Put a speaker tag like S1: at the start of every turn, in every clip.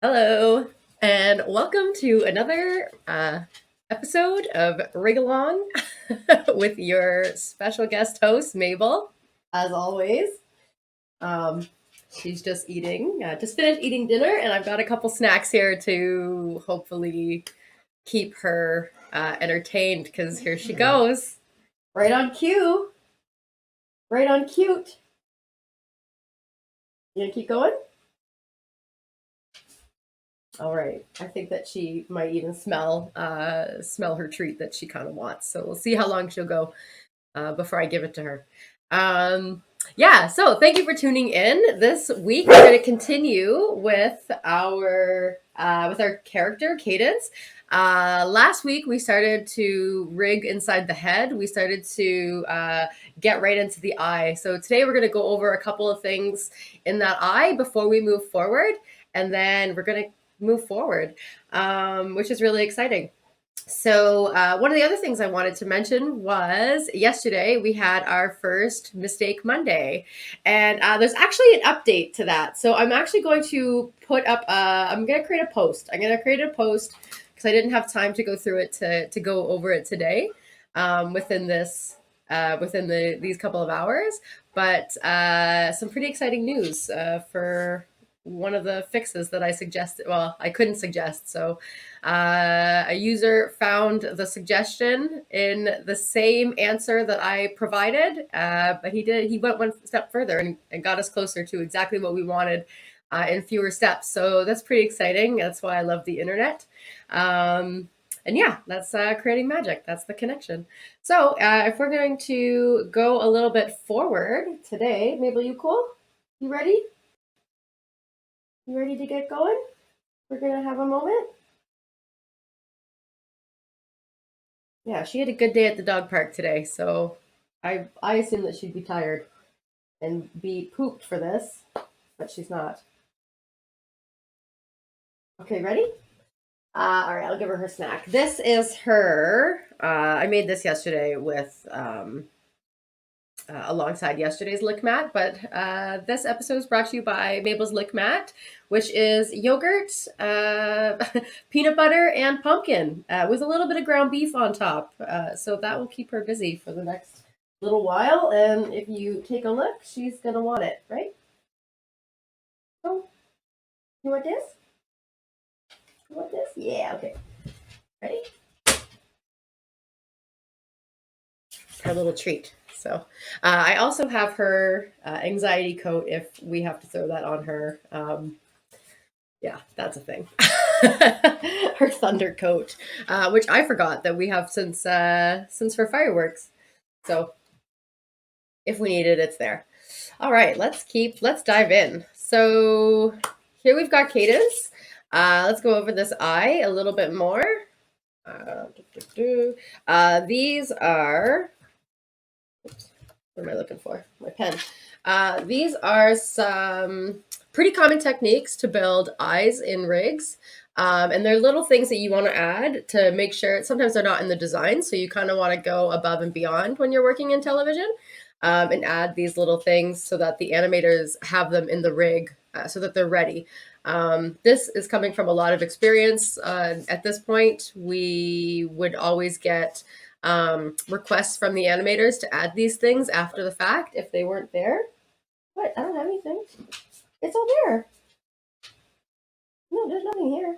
S1: Hello, and welcome to another episode of Rig Along with your special guest host, Mabel. As always, um, she's just just finished eating dinner, and I've got a couple snacks here to hopefully keep her entertained because here she goes. Right on cue, right on cute. You gonna keep going? All right. I think that she might even smell her treat that she kind of wants. So we'll see how long she'll go before I give it to her. Um, yeah. So thank you for tuning in. This week we're going to continue with our character Cadence. Last week we started to rig inside the head. We started to get right into the eye. So today we're going to go over a couple of things in that eye before we move forward, and then we're going to move forward, which is really exciting. So, one of the other things I wanted to mention was yesterday we had our first Mistake Monday, and there's actually an update to that. So, I'm actually going to I'm going to create a post. I'm going to create a post because I didn't have time to go through it to go over it today within these couple of hours. But some pretty exciting news for one of the fixes that I suggested. Well, I couldn't suggest. So a user found the suggestion in the same answer that I provided, but he went one step further and got us closer to exactly what we wanted in fewer steps. So that's pretty exciting. That's why I love the internet. And yeah, that's creating magic. That's the connection. So if we're going to go a little bit forward today, Mabel, you cool? You ready? You ready to get going? We're gonna have a moment. Yeah, she had a good day at the dog park today, so I assume that she'd be tired and be pooped for this, but she's not. Okay, ready? All right, I'll give her snack. This is her. I made this yesterday with alongside yesterday's lick mat, but this episode is brought to you by Maybels lick mat, which is yogurt, peanut butter, and pumpkin with a little bit of ground beef on top. So that will keep her busy for the next little while. And if you take a look, she's gonna want it, right? So you want this? You want this? Yeah. Okay. Ready? Her little treat. So I also have her anxiety coat if we have to throw that on her. Yeah, that's a thing. Her thunder coat, which I forgot that we have since for fireworks. So if we need it, it's there. All right, let's dive in. So here we've got Kades. Let's go over this eye a little bit more. These are. Oops, what am I looking for? My pen. These are some pretty common techniques to build eyes in rigs. And they're little things that you want to add to make sure. Sometimes they're not in the design, so you kind of want to go above and beyond when you're working in television and add these little things so that the animators have them in the rig so that they're ready. This is coming from a lot of experience. At this point, we would always get requests from the animators to add these things after the fact if they weren't there. What? I don't have anything. It's all there. No, there's nothing here.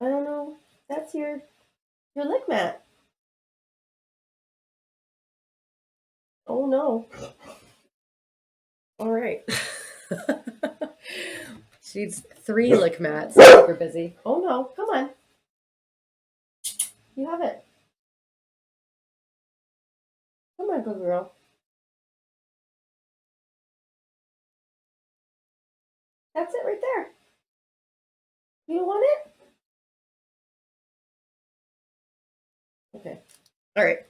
S1: I don't know. That's your lick mat. Oh no. All right. She needs 3 lick mats. Super busy. Oh no. Come on. You have it. Come on, good girl. That's it right there. You don't want it? Okay. All right.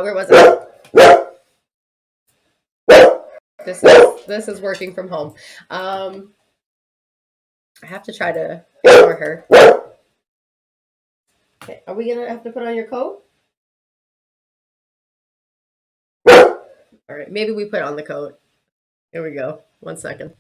S1: Where was I? This is working from home. I have to try to ignore her. Okay, are we gonna have to put on your coat? All right, maybe we put on the coat. Here we go. 1 second.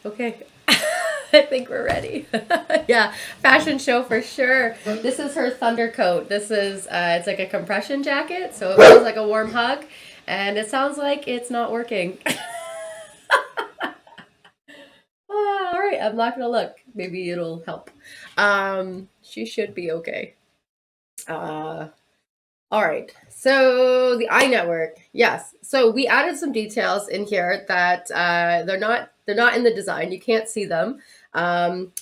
S1: Okay. I think we're ready. Yeah, fashion show for sure. This is her thunder coat. This is it's like a compression jacket, so it feels like a warm hug, and it sounds like it's not working. All right, I'm not gonna look. Maybe it'll help. She should be okay. Uh, all right. So the eye network, yes. So we added some details in here that they're not in the design. You can't see them.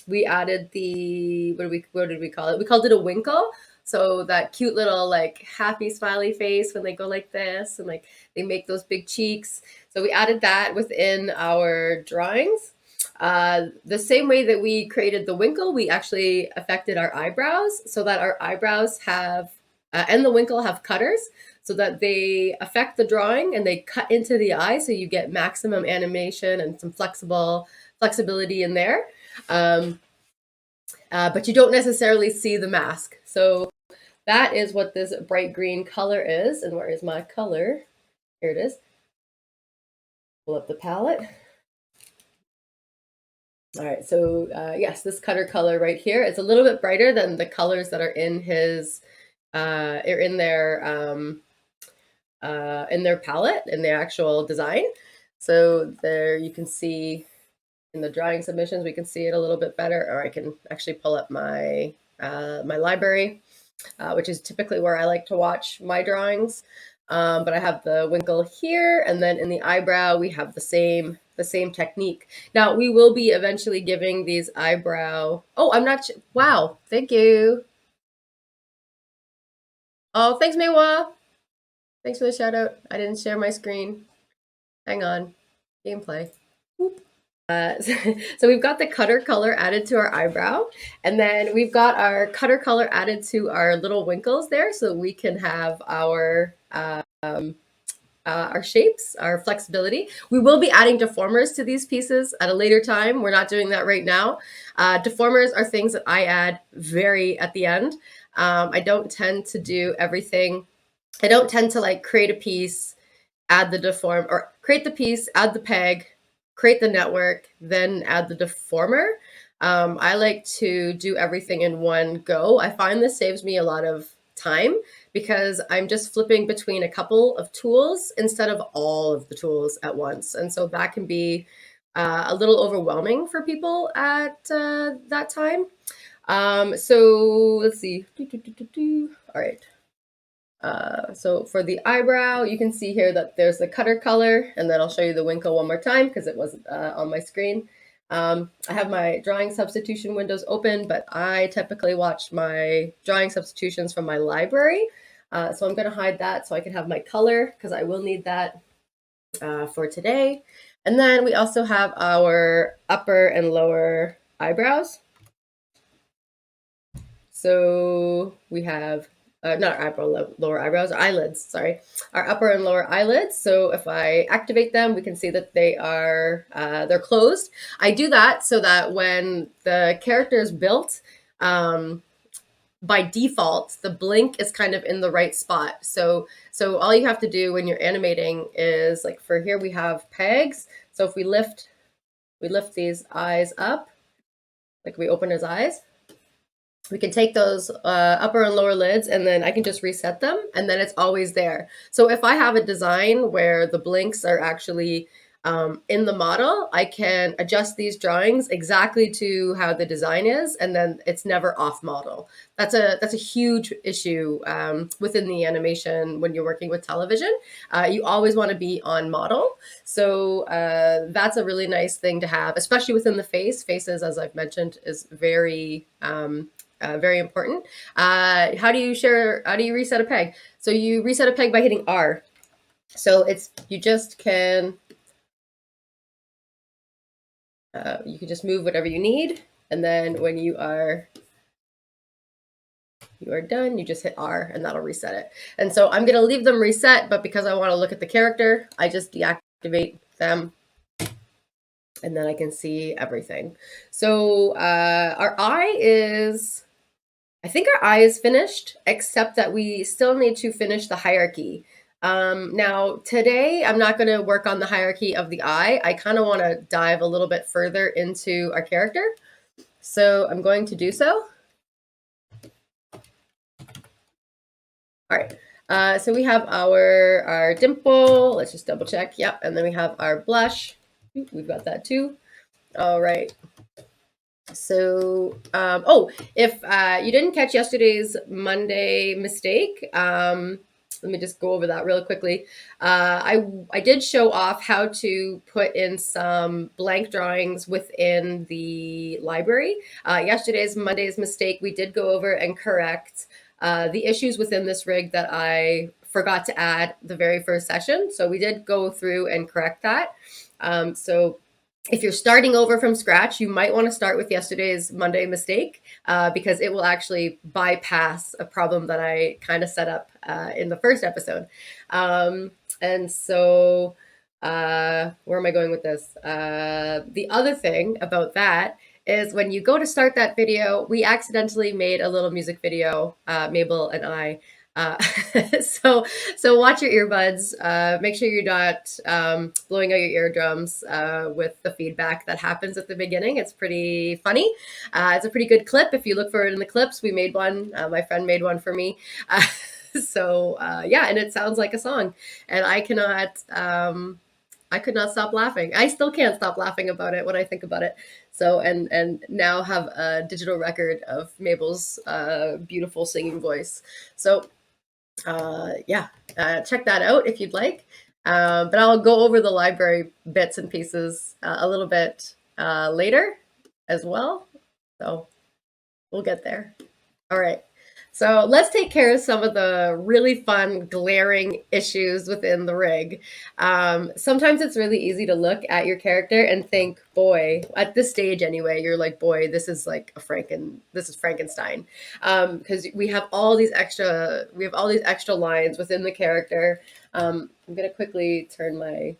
S1: We added the what did we call it? We called it a winkle. So that cute little like happy smiley face when they go like this and like they make those big cheeks. So we added that within our drawings. The same way that we created the winkle, we actually affected our eyebrows so that our eyebrows have and the winkle have cutters so that they affect the drawing and they cut into the eye so you get maximum animation and some flexibility in there. Um, but you don't necessarily see the mask. So that is what this bright green color is. And where is my color? Here it is. Pull up the palette. All right, so yes, this cutter color right here, it's a little bit brighter than the colors that are in his, or in their palette, in their actual design. So there you can see in the drawing submissions, we can see it a little bit better, or I can actually pull up my my library, which is typically where I like to watch my drawings. But I have the winkle here, and then in the eyebrow, we have the same technique. Now we will be eventually giving these eyebrow. Oh, I'm not. Wow, thank you. Oh, thanks, Maywa. Thanks for the shout out. I didn't share my screen. Hang on. Gameplay. Whoop. So we've got the cutter color added to our eyebrow, and then we've got our cutter color added to our little winkles there, so we can have our shapes, our flexibility. We will be adding deformers to these pieces at a later time. We're not doing that right now. Deformers are things that I add very at the end. I don't tend to do everything. I don't tend to like create a piece, add the deform, or create the piece, add the peg, create the network, then add the deformer. I like to do everything in one go. I find this saves me a lot of time because I'm just flipping between a couple of tools instead of all of the tools at once. And so that can be a little overwhelming for people at that time. So let's see. All right. So for the eyebrow, you can see here that there's the cutter color, and then I'll show you the winkle one more time because it wasn't on my screen. I have my drawing substitution windows open, but I typically watch my drawing substitutions from my library. So I'm going to hide that so I can have my color because I will need that for today. And then we also have our upper and lower eyebrows. So we have not our eyebrow, lower eyebrows, our eyelids, sorry, our upper and lower eyelids. So if I activate them, we can see that they are, they're closed. I do that so that when the character is built, by default, the blink is kind of in the right spot. So all you have to do when you're animating is, like, for here we have pegs. So if we lift these eyes up, like we open his eyes, we can take those upper and lower lids, and then I can just reset them, and then it's always there. So if I have a design where the blinks are actually in the model, I can adjust these drawings exactly to how the design is, and then it's never off model. That's a huge issue within the animation when you're working with television. You always want to be on model. So that's a really nice thing to have, especially within the face. Faces, as I've mentioned, is very important. How do you reset a peg? So you reset a peg by hitting R. So you just can, you can just move whatever you need. And then when you are done, you just hit R and that'll reset it. And so I'm going to leave them reset, but because I want to look at the character, I just deactivate them. And then I can see everything. So our eye is, I think our eye is finished, except that we still need to finish the hierarchy. Now, today, I'm not going to work on the hierarchy of the eye. I kind of want to dive a little bit further into our character. So I'm going to do so. All right. So we have our dimple. Let's just double check. Yep. And then we have our blush. We've got that too. All right. So, if you didn't catch yesterday's Monday mistake, let me just go over that real quickly. I did show off how to put in some blank drawings within the library. Monday's mistake, we did go over and correct the issues within this rig that I forgot to add the very first session. So we did go through and correct that. So if you're starting over from scratch, you might want to start with yesterday's Monday mistake because it will actually bypass a problem that I kind of set up in the first episode. And so where am I going with this? The other thing about that is when you go to start that video, we accidentally made a little music video, Mabel and I. So watch your earbuds. Make sure you're not blowing out your eardrums with the feedback that happens at the beginning. It's pretty funny. It's a pretty good clip. If you look for it in the clips, we made one. My friend made one for me. Yeah, and it sounds like a song. And I could not stop laughing. I still can't stop laughing about it when I think about it. So, and now have a digital record of Mabel's beautiful singing voice. So yeah, check that out if you'd like. But I'll go over the library bits and pieces a little bit later as well. So we'll get there. All right. So let's take care of some of the really fun, glaring issues within the rig. Sometimes it's really easy to look at your character and think, boy, at this stage anyway, you're like, boy, this is like this is Frankenstein. Because we have all these extra lines within the character. I'm gonna quickly turn my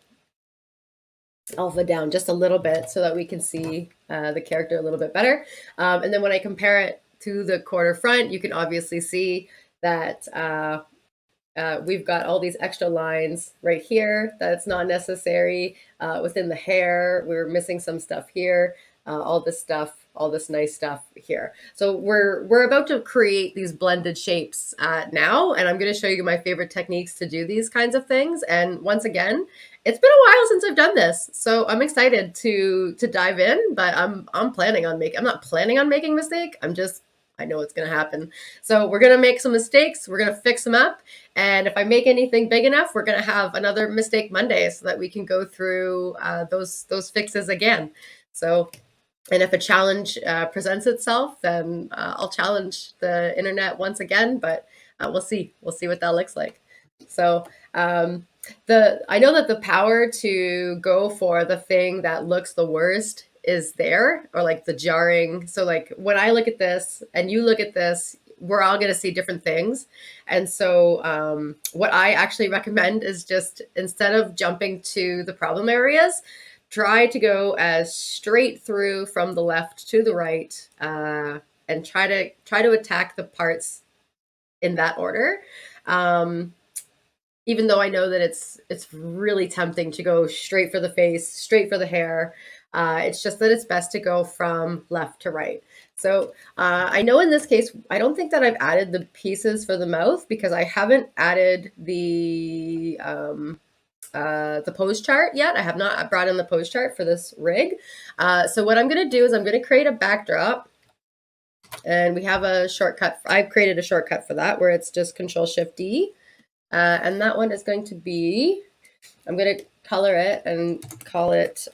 S1: alpha down just a little bit so that we can see the character a little bit better. And then when I compare it to the quarter front, you can obviously see that we've got all these extra lines right here that's not necessary. Within the hair, we're missing some stuff here, all this nice stuff here. So we're about to create these blended shapes now, and I'm going to show you my favorite techniques to do these kinds of things. And once again, it's been a while since I've done this, so I'm excited to dive in. But I'm not planning on making a mistake. I know it's going to happen. So we're going to make some mistakes. We're going to fix them up. And if I make anything big enough, we're going to have another Mistake Monday so that we can go through those fixes again. So, and if a challenge presents itself, then I'll challenge the internet once again, but we'll see. We'll see what that looks like. So I know that the power to go for the thing that looks the worst is there, or like the jarring. So like when I look at this and you look at this, we're all going to see different things. And so what I actually recommend is just instead of jumping to the problem areas, try to go as straight through from the left to the right, and try to attack the parts in that order. Um, Even though I know that it's really tempting to go straight for the face, straight for the hair. It's just that it's best to go from left to right. So I know in this case, I don't think that I've added the pieces for the mouth because I haven't added the pose chart yet. I have not brought in the pose chart for this rig. So what I'm going to do is I'm going to create a backdrop, and we have a shortcut. I've created a shortcut for that where it's just Control-Shift-D. And that one is going to be, I'm going to color it and call it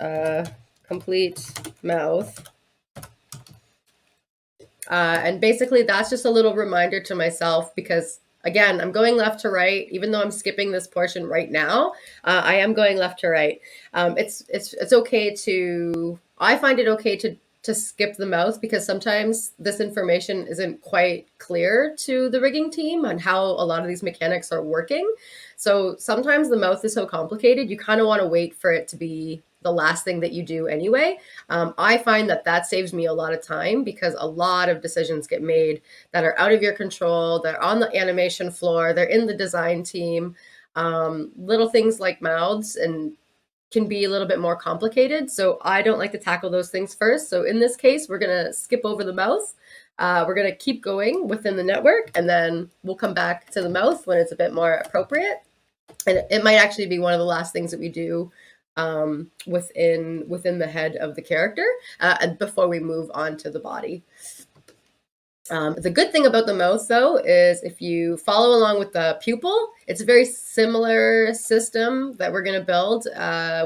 S1: complete mouth. And basically that's just a little reminder to myself because again, I'm going left to right, even though I'm skipping this portion right now. I am going left to right. It's okay to, I find it okay to skip the mouth because sometimes this information isn't quite clear to the rigging team on how a lot of these mechanics are working. So sometimes the mouth is so complicated, you kind of want to wait for it to be the last thing that you do anyway. I find that that saves me a lot of time because a lot of decisions get made that are out of your control. They're on the animation floor. They're in the design team. Little things like mouths and can be a little bit more complicated. So I don't like to tackle those things first. So in this case, we're going to skip over the mouth. We're going to keep going within the network, and then we'll come back to the mouth when it's a bit more appropriate. And it might actually be one of the last things that we do within the head of the character, and before we move on to the body. The good thing about the mouth, though, is if you follow along with the pupil, it's a very similar system that we're going to build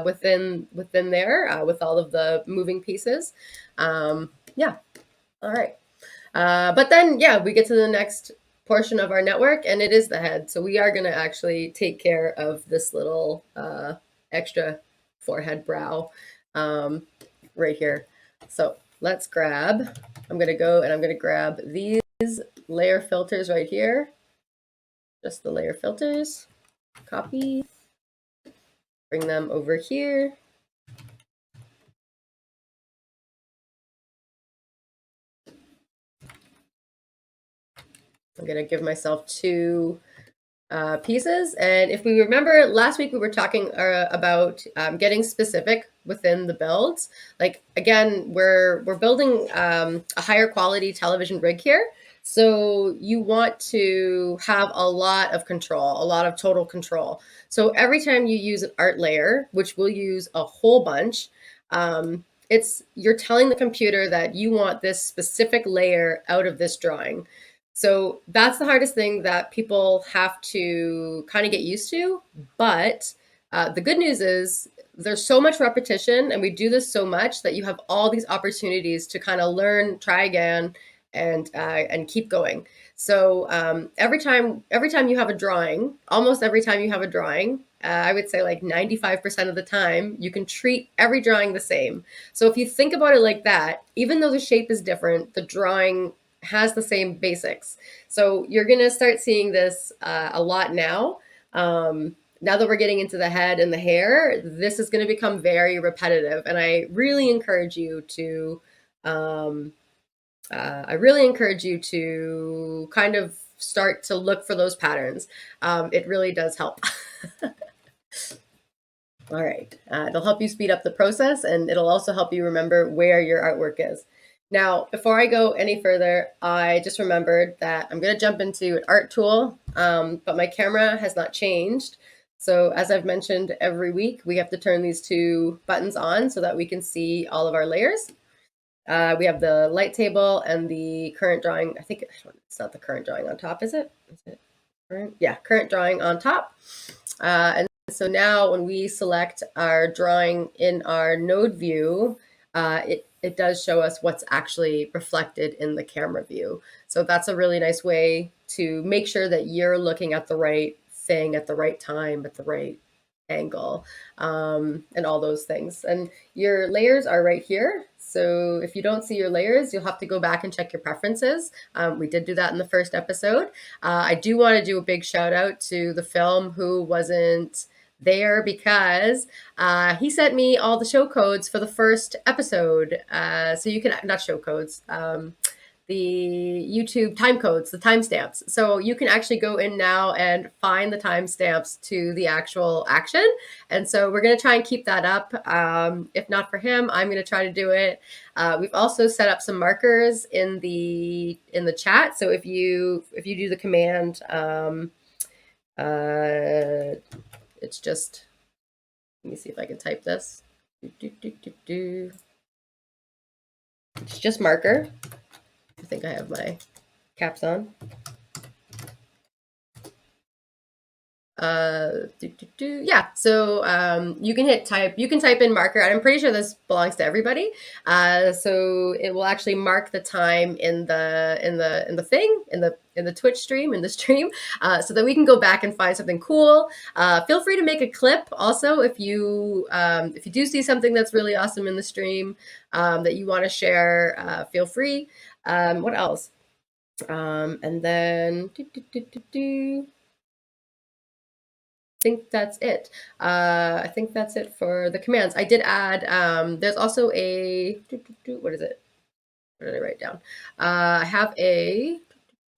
S1: within there with all of the moving pieces. Yeah, all right. But then, yeah, we get to the next portion of our network, and it is the head. So we are going to actually take care of this little extra forehead brow right here. So let's grab, I'm going to go and I'm going to grab these layer filters right here. Just the layer filters. Copy. Bring them over here. I'm going to give myself two pieces. And if we remember last week, we were talking about getting specific within the builds. Like, again, we're building a higher quality television rig here. So you want to have a lot of control, a lot of total control. So every time you use an art layer, which we'll use a whole bunch, you're telling the computer that you want this specific layer out of this drawing. So that's the hardest thing that people have to kind of get used to. But the good news is there's so much repetition and we do this so much that you have all these opportunities to kind of learn, try again, and keep going. So every time you have a drawing, almost every time you have a drawing, I would say like 95% of the time, you can treat every drawing the same. So if you think about it like that, even though the shape is different, the drawing has the same basics. So you're going to start seeing this a lot now. Now that we're getting into the head and the hair, this is going to become very repetitive. And I really encourage you to kind of start to look for those patterns. It really does help. All right. It'll help you speed up the process, and it'll also help you remember where your artwork is. Now, before I go any further, I just remembered that I'm going to jump into an art tool, but my camera has not changed. So as I've mentioned every week, we have to turn these two buttons on so that we can see all of our layers. We have the light table and the current drawing. I think it's not the current drawing on top, is it? Is it current? Yeah, current drawing on top. And so now when we select our drawing in our node view, it does show us what's actually reflected in the camera view. So that's a really nice way to make sure that you're looking at the right thing at the right time, at the right angle, and all those things. And your layers are right here. So if you don't see your layers, you'll have to go back and check your preferences. We did do that in the first episode. I do want to do a big shout out to the film who wasn't there because he sent me all the show codes for the first episode. So you can, not show codes, the YouTube time codes, the timestamps. So you can actually go in now and find the timestamps to the actual action. And so we're going to try and keep that up. If not for him, I'm going to try to do it. We've also set up some markers in the chat. So if you do the command, it's just, let me see if I can type this. It's just marker. I think I have my caps on. Yeah, so you can hit type, you can type in marker, and I'm pretty sure this belongs to everybody. So it will actually mark the time in the thing, in the Twitch stream, in the stream, so that we can go back and find something cool. Feel free to make a clip also if you do see something that's really awesome in the stream that you want to share. Feel free. What else? And then think that's it. I think that's it for the commands. I did add, there's also a, what is it? What did I write down? I have a,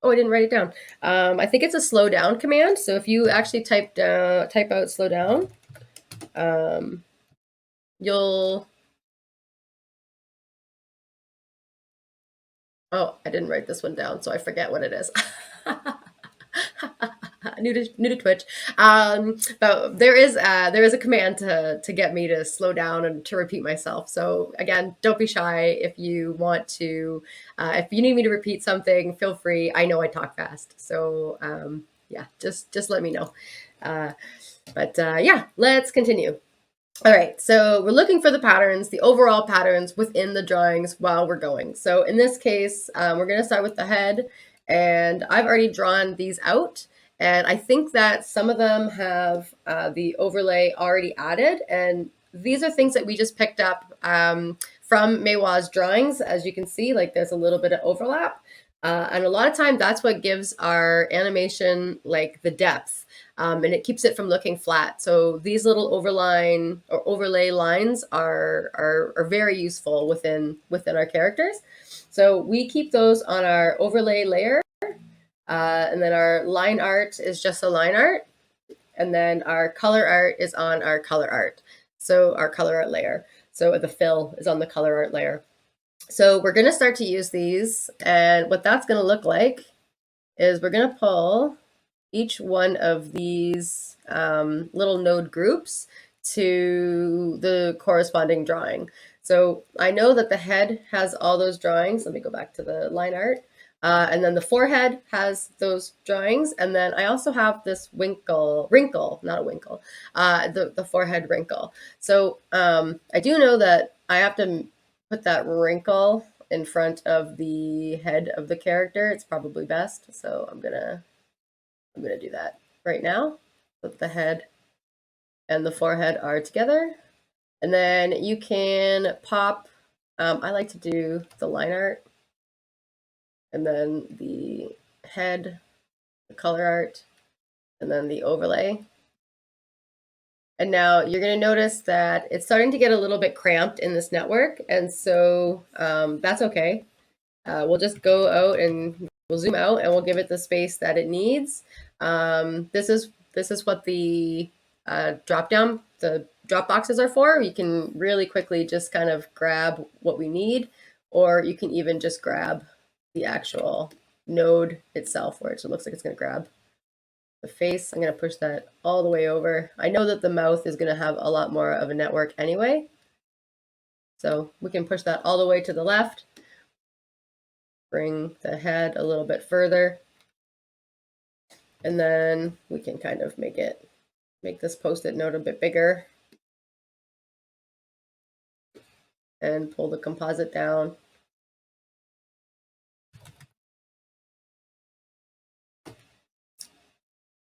S1: oh, I didn't write it down. I think it's a slow down command. So if you actually type out slow down, you'll, oh, I didn't write this one down, so I forget what it is. new to Twitch. But there is a command to get me to slow down and to repeat myself. So again, don't be shy if you want to. If you need me to repeat something, feel free. I know I talk fast, so yeah, just let me know. But yeah, let's continue. All right, so we're looking for the patterns, the overall patterns within the drawings while we're going. So in this case, we're going to start with the head, and I've already drawn these out. And I think that some of them have the overlay already added. And these are things that we just picked up from Maywa's drawings. As you can see, like there's a little bit of overlap. And a lot of time that's what gives our animation like the depth. And it keeps it from looking flat. So these little overlay lines are very useful within our characters. So we keep those on our overlay layer. And then our line art is just a line art. And then our color art is on our color art. So our color art layer. So the fill is on the color art layer. So we're going to start to use these. And what that's going to look like is we're going to pull each one of these little node groups to the corresponding drawing. So I know that the head has all those drawings. Let me go back to the line art. And then the forehead has those drawings. And then I also have this wrinkle, not a winkle, the forehead wrinkle. So I do know that I have to put that wrinkle in front of the head of the character. It's probably best. So I'm gonna do that right now. Put the head and the forehead are together. And then you can pop, I like to do the line art and then the head, the color art, and then the overlay. And now you're going to notice that it's starting to get a little bit cramped in this network. And so that's okay. We'll just go out and we'll zoom out and we'll give it the space that it needs. This is what the the drop boxes are for. You can really quickly just kind of grab what we need, or you can even just grab the actual node itself, where it looks like it's going to grab the face. I'm going to push that all the way over. I know that the mouth is going to have a lot more of a network anyway, so we can push that all the way to the left. Bring the head a little bit further, and then we can kind of make this post-it note a bit bigger and pull the composite down.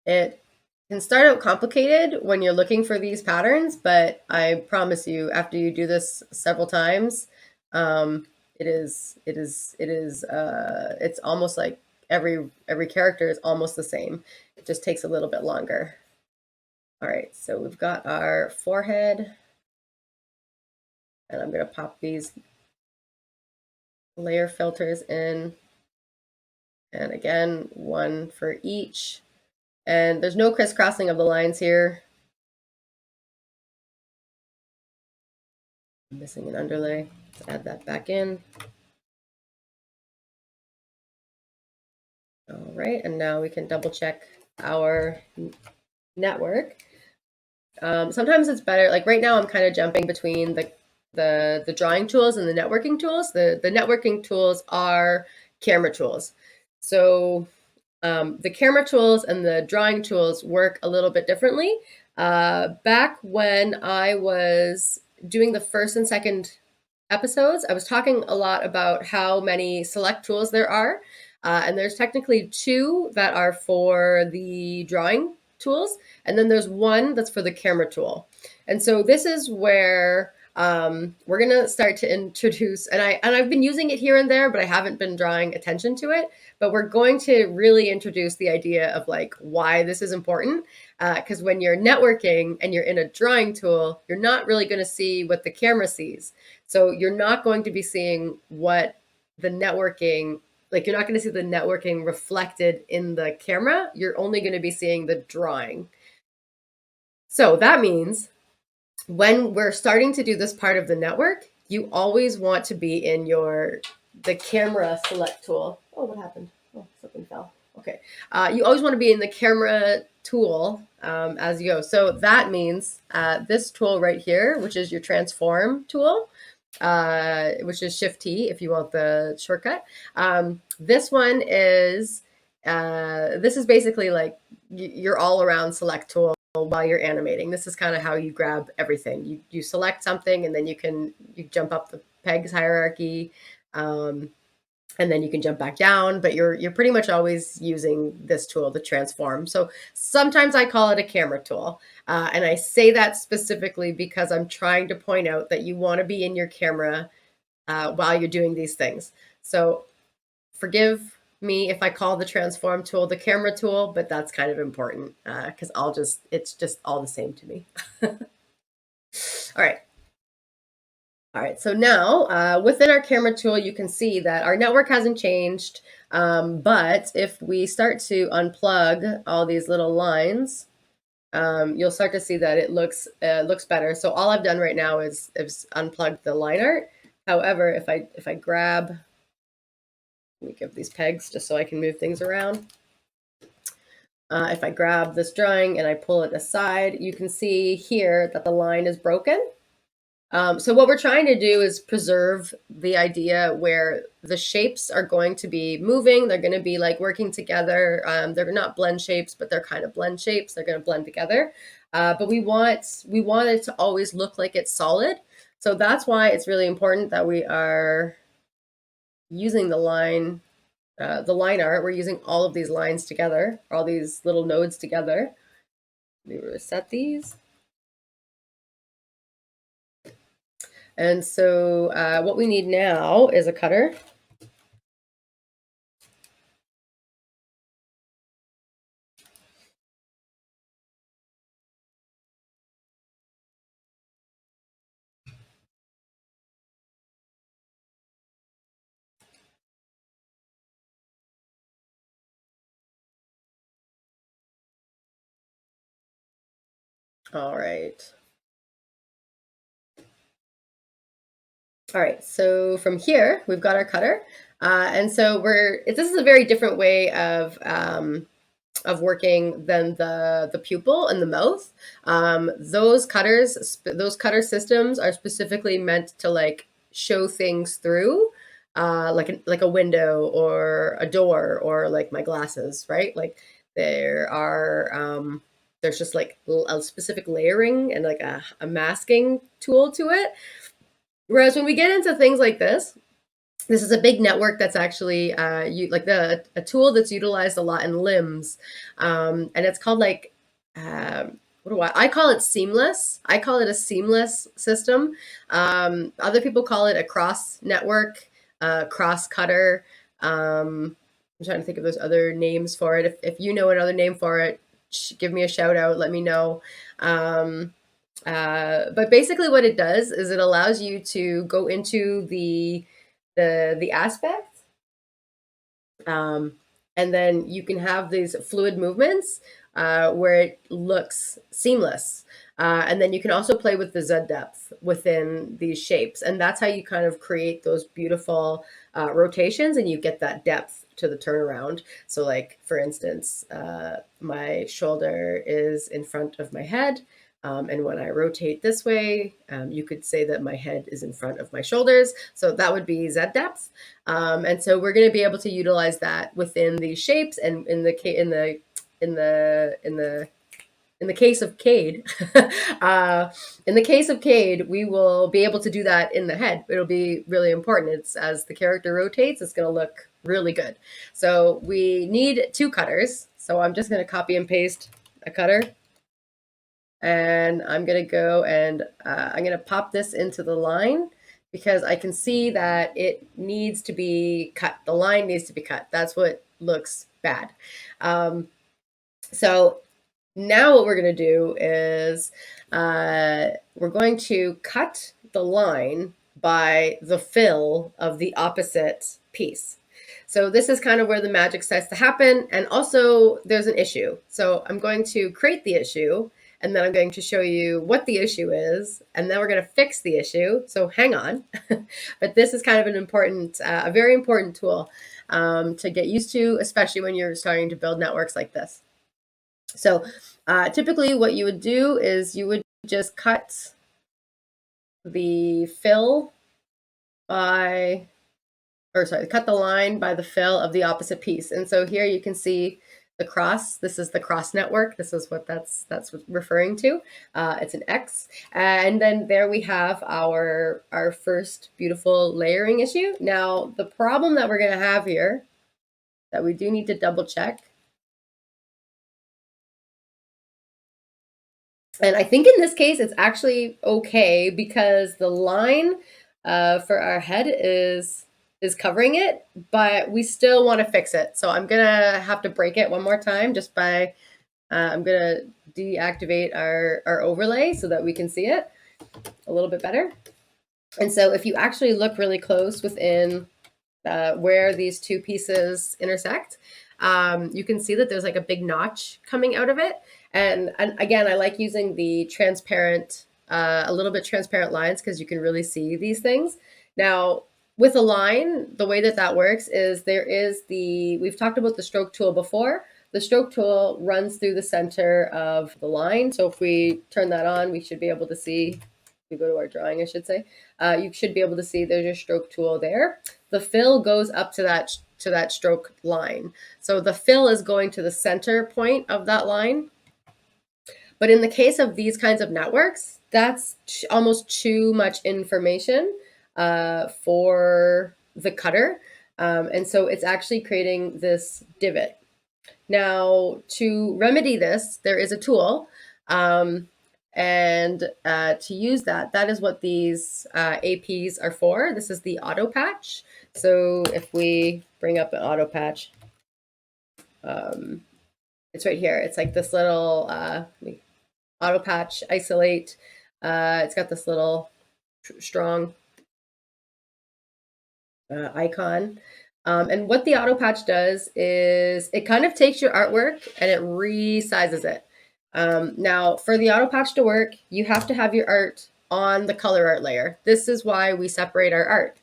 S1: It can start out complicated when you're looking for these patterns, but I promise you, after you do this several times, um, it's almost like every character is almost the same. It just takes a little bit longer. All right, so we've got our forehead, and I'm gonna pop these layer filters in, and again, one for each. And there's no crisscrossing of the lines here. I'm missing an underlay. Let's add that back in. All right, and now we can double check our network. Sometimes it's better, like right now I'm kind of jumping between the drawing tools and the networking tools. The networking tools are camera tools. So the camera tools and the drawing tools work a little bit differently. Back when I was doing the first and second episodes, I was talking a lot about how many select tools there are. And there's technically two that are for the drawing tools, and then there's one that's for the camera tool. And so this is where we're gonna start to introduce, and I've been using it here and there, but I haven't been drawing attention to it. But we're going to really introduce the idea of like why this is important. Because when you're networking and you're in a drawing tool, you're not really going to see what the camera sees. So you're not going to be seeing what the networking, like you're not going to see the networking reflected in the camera. You're only going to be seeing the drawing. So that means when we're starting to do this part of the network, you always want to be in the camera select tool. Oh, what happened? Oh, something fell. Okay. You always want to be in the camera tool as you go. So that means this tool right here, which is your transform tool, which is Shift T if you want the shortcut. This one is, this is basically like your all around select tool while you're animating. This is kind of how you grab everything. You select something and then you jump up the pegs hierarchy, and then you can jump back down, but you're pretty much always using this tool to transform. So sometimes I call it a camera tool. And I say that specifically because I'm trying to point out that you want to be in your camera while you're doing these things. So forgive me if I call the transform tool the camera tool, but that's kind of important because it's just all the same to me. All right. All right, so now within our camera tool, you can see that our network hasn't changed, but if we start to unplug all these little lines, you'll start to see that it looks better. So all I've done right now is unplug the line art. However, if I grab, let me give these pegs just so I can move things around. If I grab this drawing and I pull it aside, you can see here that the line is broken. So what we're trying to do is preserve the idea where the shapes are going to be moving. They're going to be like working together. They're not blend shapes, but they're kind of blend shapes. They're going to blend together. But we want it to always look like it's solid. So that's why it's really important that we are using the line art. We're using all of these lines together, all these little nodes together. Let me reset these. And so what we need now is a cutter. All right. All right, so from here, we've got our cutter. And so this is a very different way of working than the pupil and the mouth. Those cutter systems are specifically meant to like show things through, like a window or a door or like my glasses, right? Like there's just like a specific layering and like a masking tool to it. Whereas when we get into things like this is a big network that's actually a tool that's utilized a lot in limbs, and it's called like what do I call it seamless. I call it a seamless system. Other people call it a cross network, cross cutter. I'm trying to think if there's other names for it. If you know another name for it, give me a shout out. Let me know. Um, but basically, what it does is it allows you to go into the aspect, um, and then you can have these fluid movements where it looks seamless. And then you can also play with the Z depth within these shapes. And that's how you kind of create those beautiful rotations and you get that depth to the turnaround. So, like, for instance, my shoulder is in front of my head. And when I rotate this way, you could say that my head is in front of my shoulders. So that would be Z depth. And so we're going to be able to utilize that within these shapes. And in the in the in the in the case of Kade, in the case of Kade, we will be able to do that in the head. It'll be really important. It's as the character rotates, it's going to look really good. So we need two cutters. So I'm just going to copy and paste a cutter. And I'm going to go and I'm going to pop this into the line because I can see that it needs to be cut. The line needs to be cut. That's what looks bad. So now what we're going to do is we're going to cut the line by the fill of the opposite piece. So this is kind of where the magic starts to happen. And also there's an issue. So I'm going to create the issue and then I'm going to show you what the issue is, and then we're going to fix the issue. So hang on. But this is kind of an important, a very important tool to get used to, especially when you're starting to build networks like this. So typically what you would do is you would just cut the fill by, or sorry, cut the line by the fill of the opposite piece. And so here you can see the cross. This is the cross network. This is what that's referring to. It's an X. And then there we have our first beautiful layering issue. Now, the problem that we're going to have here that we do need to double check. And I think in this case, it's actually okay because the line for our head is covering it, but we still want to fix it. So I'm going to have to break it one more time just by, I'm going to deactivate our overlay so that we can see it a little bit better. And so if you actually look really close within where these two pieces intersect, you can see that there's like a big notch coming out of it. And again, I like using the transparent, a little bit transparent lines because you can really see these things. Now, with a line, the way that that works is there is we've talked about the stroke tool before. The stroke tool runs through the center of the line. So if we turn that on, we should be able to see, we go to our drawing, I should say, you should be able to see there's your stroke tool there. The fill goes up to that stroke line. So the fill is going to the center point of that line. But in the case of these kinds of networks, that's almost too much information for the cutter. And so it's actually creating this divot. Now, to remedy this, there is a tool. And to use that is what these APs are for. This is the auto patch. So if we bring up an auto patch, it's right here. It's like this little auto patch isolate. It's got this little strong icon. And what the auto patch does is it kind of takes your artwork and it resizes it. Now, for the auto patch to work, you have to have your art on the color art layer. This is why we separate our art.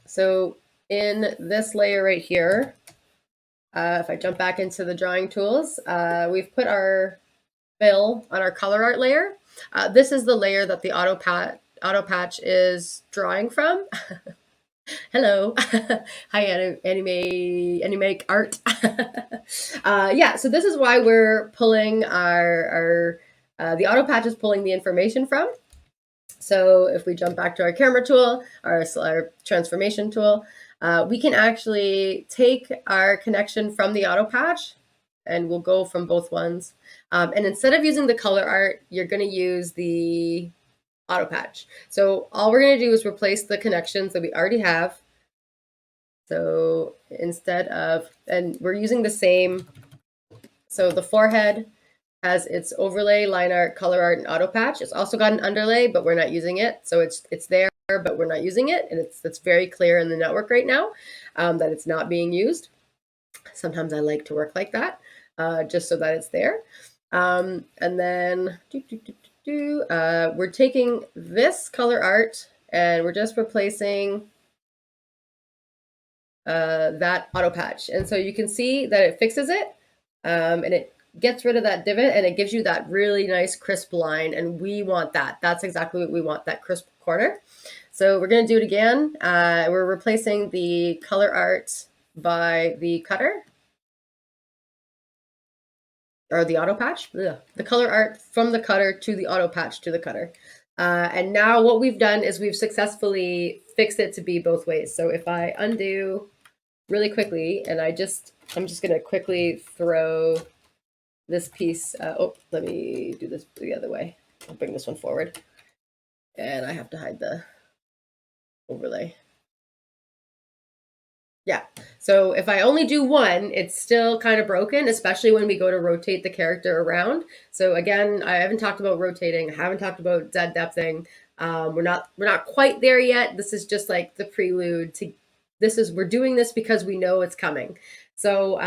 S1: So in this layer right here, if I jump back into the drawing tools, we've put our fill on our color art layer. This is the layer that the auto patch is drawing from. Hello. Hi, anime art. Yeah, so this is why we're pulling the auto patch is pulling the information from. So if we jump back to our camera tool, our transformation tool, we can actually take our connection from the auto patch and we'll go from both ones. And instead of using the color art, you're going to use the auto patch. So all we're going to do is replace the connections that we already have. So instead of, and we're using the same, so the forehead has its overlay, line art, color art, and auto patch. It's also got an underlay, but we're not using it. So it's there, but we're not using it. And it's very clear in the network right now that it's not being used. Sometimes I like to work like that, just so that it's there. And then we're taking this color art and we're just replacing that auto patch. And so you can see that it fixes it and it gets rid of that divot and it gives you that really nice crisp line. And we want that. That's exactly what we want, that crisp corner. So we're going to do it again. We're replacing the color art by the cutter. Or the auto patch, the color art from the cutter to the auto patch to the cutter. And now what we've done is we've successfully fixed it to be both ways. So if I undo really quickly, and I'm just going to quickly throw this piece. Oh, let me do this the other way. I'll bring this one forward. And I have to hide the overlay. Yeah. So if I only do one, it's still kind of broken, especially when we go to rotate the character around. So again, I haven't talked about rotating. I haven't talked about dead depthing. We're not quite there yet. This is just like the prelude to we're doing this because we know it's coming. So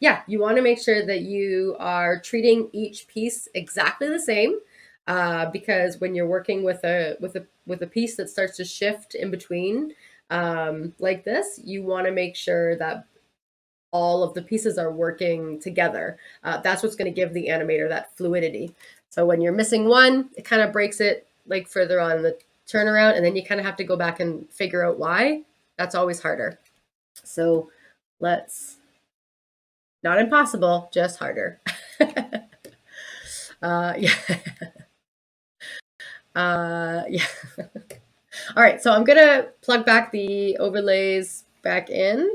S1: yeah, you want to make sure that you are treating each piece exactly the same. Because when you're working with a piece that starts to shift in between, like this, you want to make sure that all of the pieces are working together. That's what's going to give the animator that fluidity. So when you're missing one, it kind of breaks it like further on the turnaround, and then you kind of have to go back and figure out why. That's always harder. So let's, not impossible, just harder. Yeah. Yeah. All right, so I'm gonna plug back the overlays back in.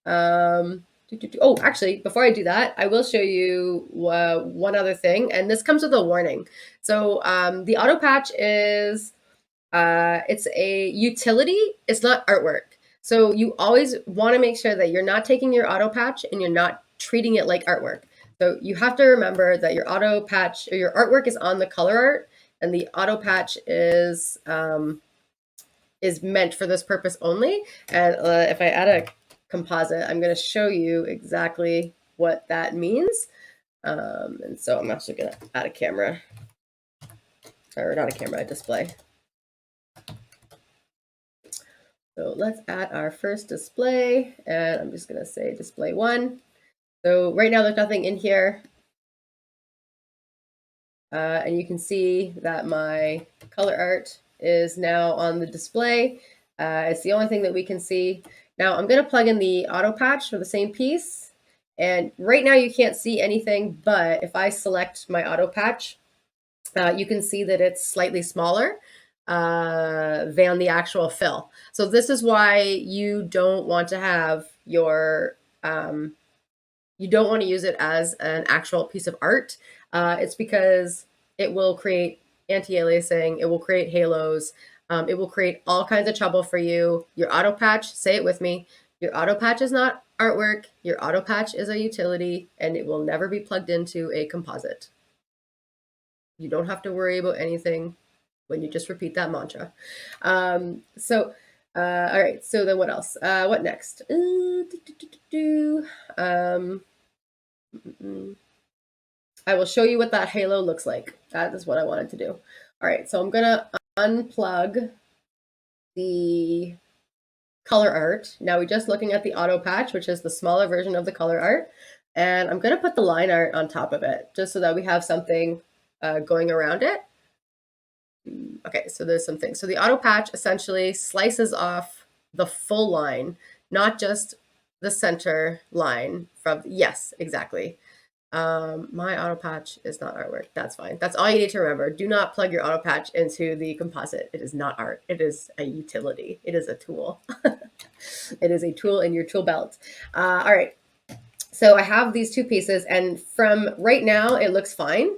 S1: Oh, actually, before I do that, I will show you one other thing, and this comes with a warning. So the auto patch is it's a utility. It's not artwork. So you always want to make sure that you're not taking your auto patch and you're not treating it like artwork. So you have to remember that your auto patch or your artwork is on the color art, and the auto patch is meant for this purpose only. And if I add a composite, I'm going to show you exactly what that means. And so I'm actually going to add a camera, or not a camera, a display. So let's add our first display, and I'm just going to say display 1. So right now there's nothing in here. And you can see that my color art is now on the display. It's the only thing that we can see. Now I'm going to plug in the auto patch for the same piece. And right now you can't see anything, but if I select my auto patch, you can see that it's slightly smaller than the actual fill. So this is why you don't want to have your, you don't want to use it as an actual piece of art. It's because it will create anti-aliasing, it will create halos, it will create all kinds of trouble for you. Your auto patch, say it with me, your auto patch is not artwork, your auto patch is a utility, and it will never be plugged into a composite. You don't have to worry about anything when you just repeat that mantra. All right, so then what else? What next? I will show you what that halo looks like. That is what I wanted to do. All right, so I'm gonna unplug the color art. Now we're just looking at the auto patch, which is the smaller version of the color art. And I'm gonna put the line art on top of it, just so that we have something going around it. Okay, so there's some things. So the auto patch essentially slices off the full line, not just the center line from, yes, exactly. My auto patch is not artwork. That's fine. That's all you need to remember. Do not plug your auto patch into the composite. It is not art. It is a utility. It is a tool. It is a tool in your tool belt. All right. So I have these two pieces, and from right now, it looks fine.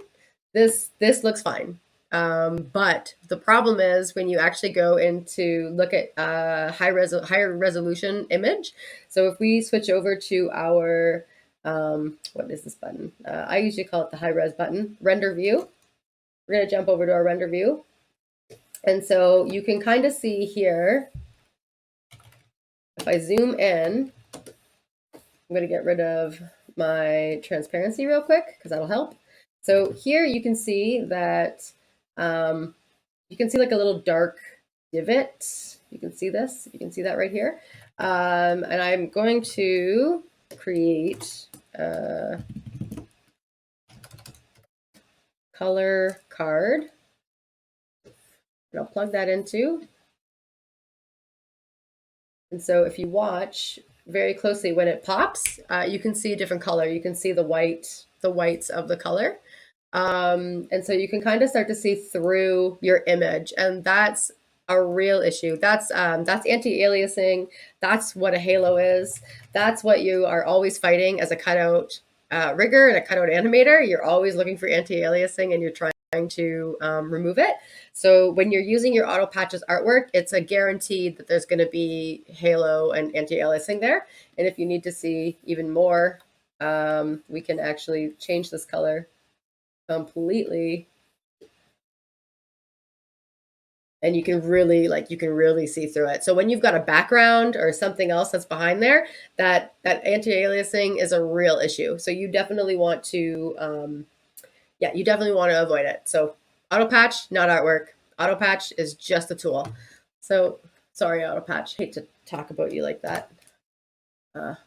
S1: This looks fine. But the problem is when you actually go into look at higher resolution image. So if we switch over to our what is this button? I usually call it the high res button, render view. We're going to jump over to our render view. And so you can kind of see here, if I zoom in, I'm going to get rid of my transparency real quick because that'll help. So here you can see that you can see like a little dark divot. You can see this. You can see that right here. And I'm going to create a color card. And I'll plug that into. And so if you watch very closely when it pops, you can see a different color. You can see the whites of the color. And so you can kind of start to see through your image, and that's a real issue. That's anti-aliasing. That's what a halo is. That's what you are always fighting as a cutout rigger and a cutout animator. You're always looking for anti-aliasing, and you're trying to remove it. So when you're using your auto patches artwork, it's a guarantee that there's going to be halo and anti-aliasing there. And if you need to see even more, we can actually change this color completely, and you can really see through it. So when you've got a background or something else that's behind there, that anti-aliasing is a real issue. So you definitely want to you definitely want to avoid it. So auto patch, not artwork. Auto patch is just a tool. So sorry, auto patch, hate to talk about you like that,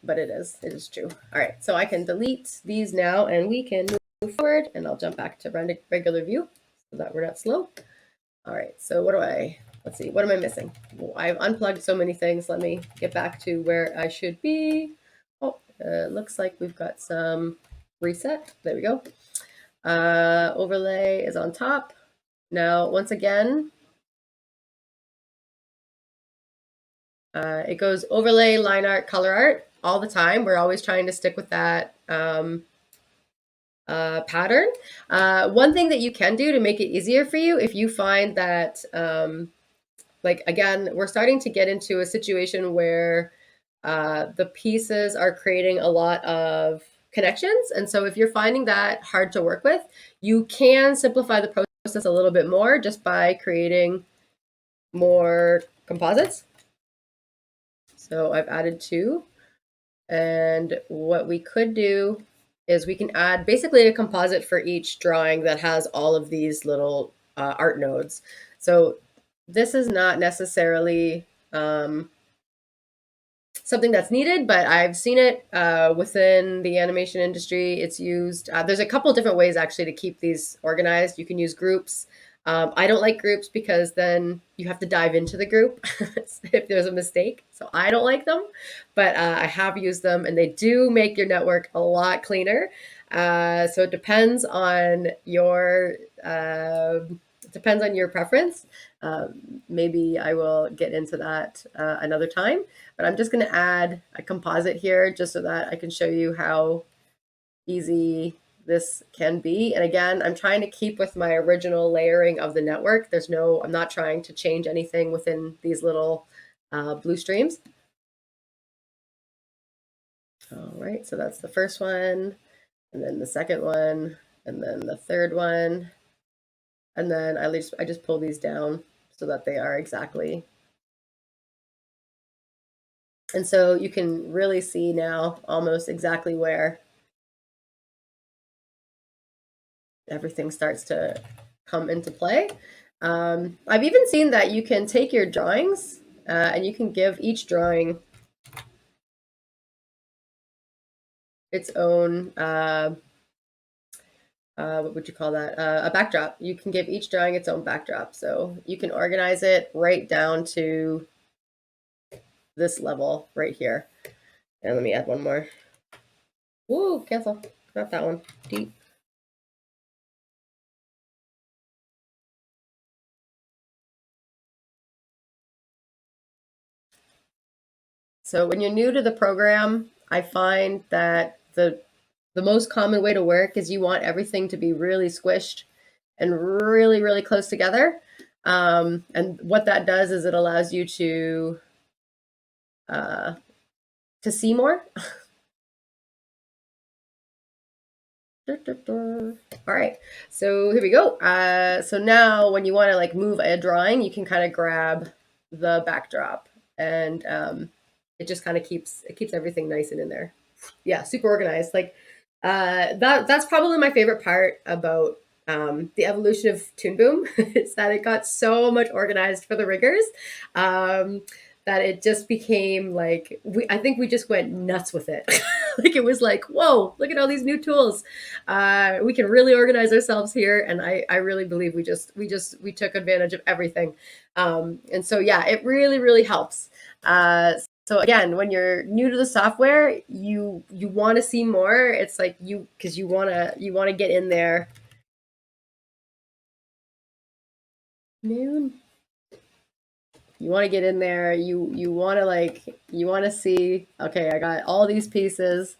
S1: but it is true. All right, so I can delete these now, and we can move forward, and I'll jump back to regular view so that we're not slow. All right, so let's see, what am I missing? Well, I've unplugged so many things. Let me get back to where I should be. Oh, looks like we've got some reset. There we go. Overlay is on top. Now, once again, it goes overlay, line art, color art all the time. We're always trying to stick with that pattern. One thing that you can do to make it easier for you, if you find that, like, again, we're starting to get into a situation where the pieces are creating a lot of connections. And so if you're finding that hard to work with, you can simplify the process a little bit more just by creating more composites. So I've added 2. And what we could do is we can add basically a composite for each drawing that has all of these little art nodes. So this is not necessarily something that's needed, but I've seen it within the animation industry. It's used, there's a couple different ways actually to keep these organized. You can use groups. I don't like groups because then you have to dive into the group if there's a mistake. So I don't like them, but I have used them, and they do make your network a lot cleaner. So it depends on your preference. Maybe I will get into that another time, but I'm just going to add a composite here just so that I can show you how easy this can be. And again, I'm trying to keep with my original layering of the network. I'm not trying to change anything within these little blue streams. All right, so that's the first one, and then the second one, and then the third one. And then I just pull these down so that they are exactly. And so you can really see now almost exactly where everything starts to come into play. I've even seen that you can take your drawings and you can give each drawing its own, what would you call that? A backdrop. You can give each drawing its own backdrop. So you can organize it right down to this level right here. And let me add one more. Woo, cancel. Not that one. Deep. So when you're new to the program, I find that the most common way to work is you want everything to be really squished and really, really close together. And what that does is it allows you to see more. All right, so here we go. So now when you want to like move a drawing, you can kind of grab the backdrop, and it just kind of keeps everything nice and in there. Yeah, super organized. Like that's probably my favorite part about the evolution of Toon Boom. Is that it got so much organized for the riggers. That it just became like I think we just went nuts with it. Like it was like, whoa, look at all these new tools. We can really organize ourselves here, and I really believe we took advantage of everything. And so yeah, it really, really helps. So again, when you're new to the software, you want to see more. It's like because you want to get in there. Noon. You want to get in there. You want to you want to see, okay, I got all these pieces.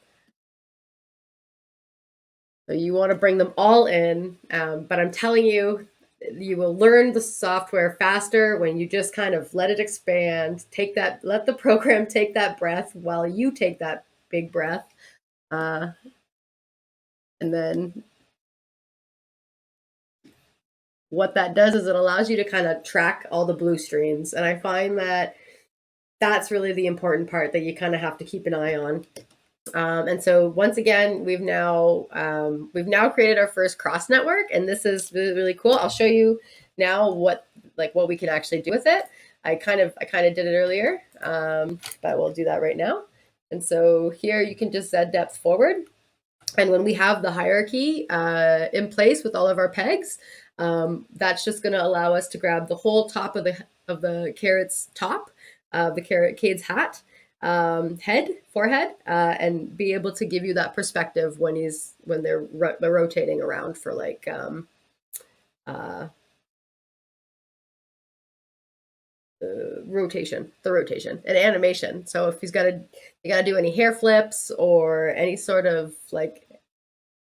S1: So you want to bring them all in, but I'm telling you, you will learn the software faster when you just kind of let it expand. Let the program take that breath while you take that big breath, and then what that does is it allows you to kind of track all the blue streams, and I find that that's really the important part that you kind of have to keep an eye on. And so once again, we've now created our first cross network, and this is really, really cool. I'll show you now what we can actually do with it. I kind of did it earlier, but we'll do that right now. And so here you can just Z depth forward. And when we have the hierarchy in place with all of our pegs, that's just going to allow us to grab the whole top of the carrot's top, the carrot Kades hat, forehead, and be able to give you that perspective when they're rotating around for like the rotation and animation. So if you got to do any hair flips or any sort of like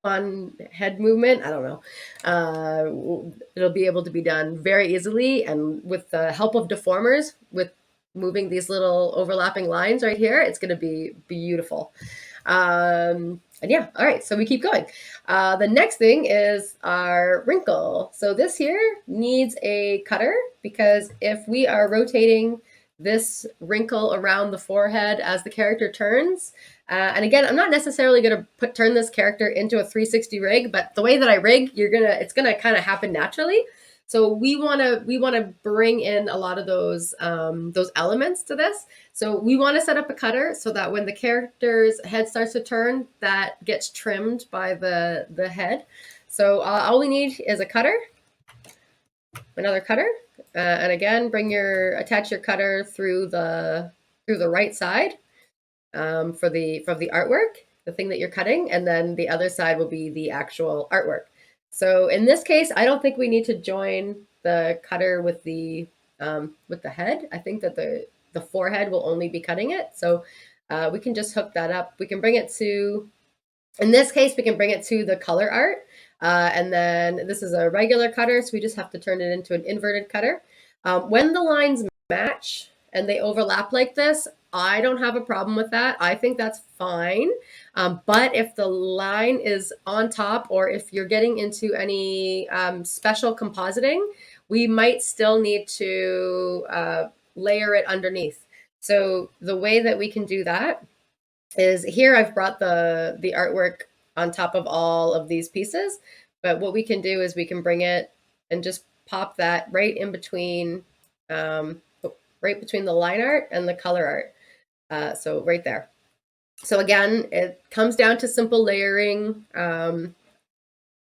S1: fun head movement, I don't know, it'll be able to be done very easily, and with the help of deformers, with moving these little overlapping lines right here, it's going to be beautiful. And yeah, all right, so we keep going. The next thing is our wrinkle. So this here needs a cutter, because if we are rotating this wrinkle around the forehead as the character turns, and again, I'm not necessarily going to turn this character into a 360 rig, but the way that I rig, it's gonna kind of happen naturally. So we want to bring in a lot of those elements to this. So we want to set up a cutter so that when the character's head starts to turn, that gets trimmed by the head. So all we need is a cutter, another cutter, and again, attach your cutter through the right side from the artwork, the thing that you're cutting, and then the other side will be the actual artwork. So in this case, I don't think we need to join the cutter with the head. I think that the forehead will only be cutting it. So we can just hook that up. We can bring it to, in this case, we can bring it to the color art. And then this is a regular cutter, so we just have to turn it into an inverted cutter. When the lines match and they overlap like this, I don't have a problem with that. I think that's fine. But if the line is on top, or if you're getting into any special compositing, we might still need to layer it underneath. So the way that we can do that is, here I've brought the artwork on top of all of these pieces, but what we can do is we can bring it and just pop that right in between, right between the line art and the color art. So right there. So again, it comes down to simple layering.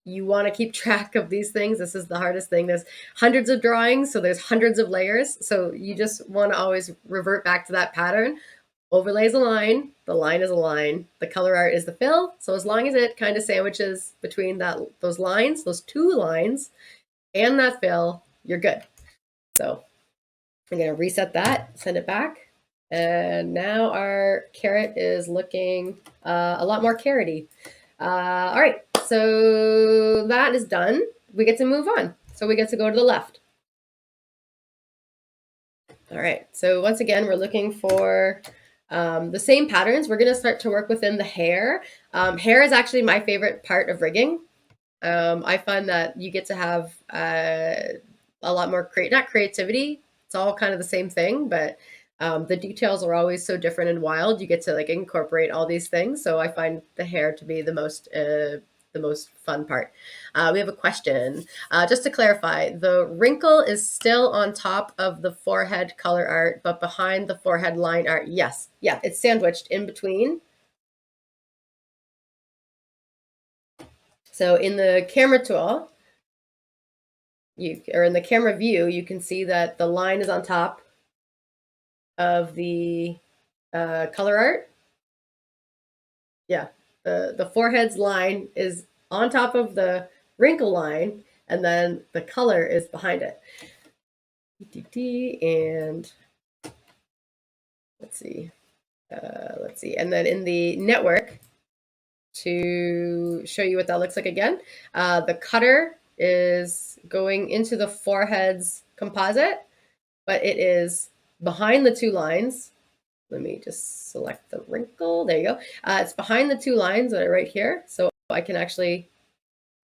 S1: You want to keep track of these things. This is the hardest thing. There's hundreds of drawings, so there's hundreds of layers. So you just want to always revert back to that pattern. Overlay is a line, the line is a line, the color art is the fill. So as long as it kind of sandwiches between those lines, those two lines, and that fill, you're good. So I'm going to reset that, send it back. And now our carrot is looking a lot more carroty. All right, so that is done. We get to move on. So we get to go to the left. All right, so once again, we're looking for the same patterns. We're going to start to work within the hair. Hair is actually my favorite part of rigging. I find that you get to have a lot more not creativity. It's all kind of the same thing, but the details are always so different and wild. You get to like incorporate all these things. So I find the hair to be the most fun part. We have a question. Just to clarify, the wrinkle is still on top of the forehead color art, but behind the forehead line art. Yes. Yeah, it's sandwiched in between. So in the camera tool, or in the camera view, you can see that the line is on top of the color art. Yeah, the forehead's line is on top of the wrinkle line, and then the color is behind it. And let's see, and then in the network, to show you what that looks like again, the cutter is going into the forehead's composite, but it is behind the two lines. Let me just select the wrinkle. There you go. It's behind the two lines that are right here. So I can actually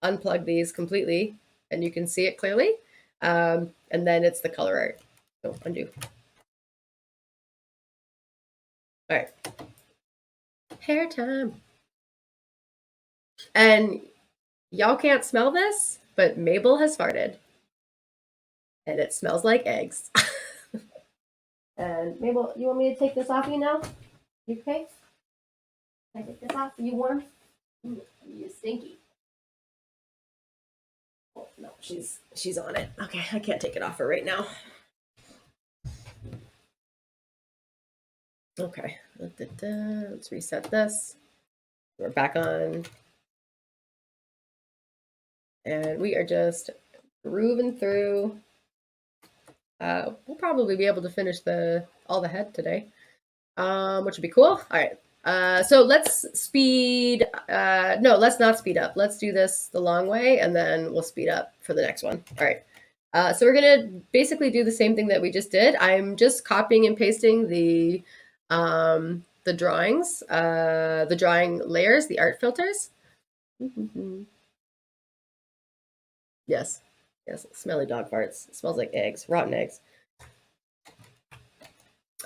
S1: unplug these completely and you can see it clearly. And then it's the color art. So undo. All right. Hair time. And y'all can't smell this, but Mabel has farted. And it smells like eggs. And Mabel, you want me to take this off you now? You okay? Can I take this off? Are you warm? You stinky. Oh, no, she's on it. Okay, I can't take it off her right now. Okay, let's reset this. We're back on. And we are just grooving through. We'll probably be able to finish all the head today, which would be cool. All right. So let's speed. No, let's not speed up. Let's do this the long way, and then we'll speed up for the next one. All right. So we're gonna basically do the same thing that we just did. I'm just copying and pasting the drawings, the drawing layers, the art filters. Yes, yes, smelly dog farts. It smells like eggs, rotten eggs.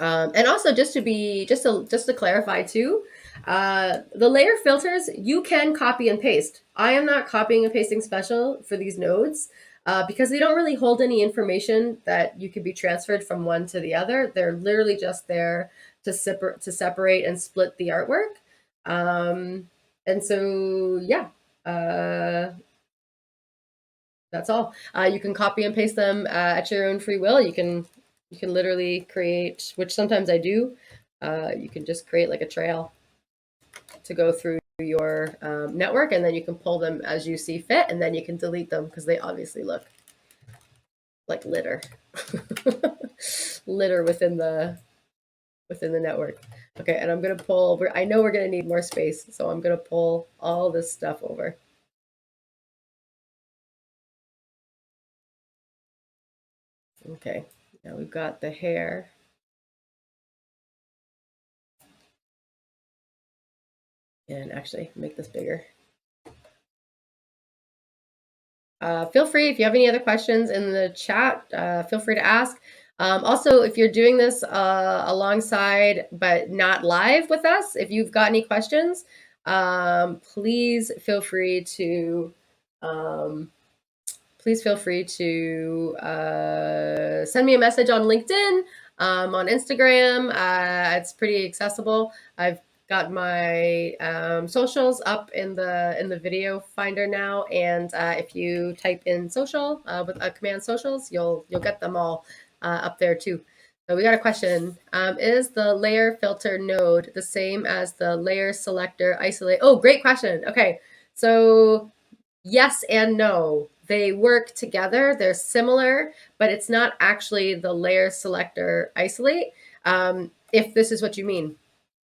S1: And also, just to clarify too, the layer filters you can copy and paste. I am not copying and pasting special for these nodes because they don't really hold any information that you could be transferred from one to the other. They're literally just there to separate and split the artwork. And so, yeah, that's all. You can copy and paste them at your own free will. You can literally create, which sometimes I do. You can just create like a trail to go through your network, and then you can pull them as you see fit, and then you can delete them because they obviously look like litter, litter within the network. Okay, and I'm gonna pull. I know we're gonna need more space, so I'm gonna pull all this stuff over. Okay, now we've got the hair. And actually make this bigger. Feel free, if you have any other questions in the chat, feel free to ask. Also, if you're doing this alongside but not live with us, if you've got any questions, please feel free to send me a message on LinkedIn, on Instagram. It's pretty accessible. I've got my socials up in the video finder now, and if you type in social with a command socials, you'll get them all up there too. So we got a question. Is the layer filter node the same as the layer selector isolate? Oh, great question. Okay, so yes and no. They work together. They're similar, but it's not actually the layer selector isolate. if this is what you mean.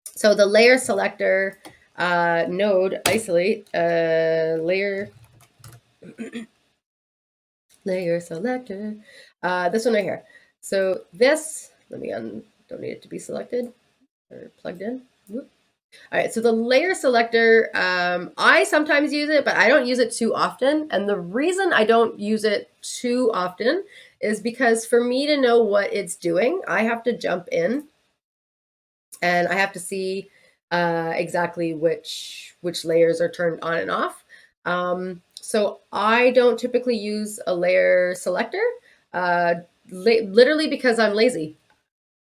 S1: So the layer selector node isolate layer selector. This one right here. So this, don't need it to be selected or plugged in. Whoop. All right, so the layer selector, I sometimes use it, but I don't use it too often. And the reason I don't use it too often is because for me to know what it's doing, I have to jump in and I have to see exactly which layers are turned on and off. So I don't typically use a layer selector, literally because I'm lazy.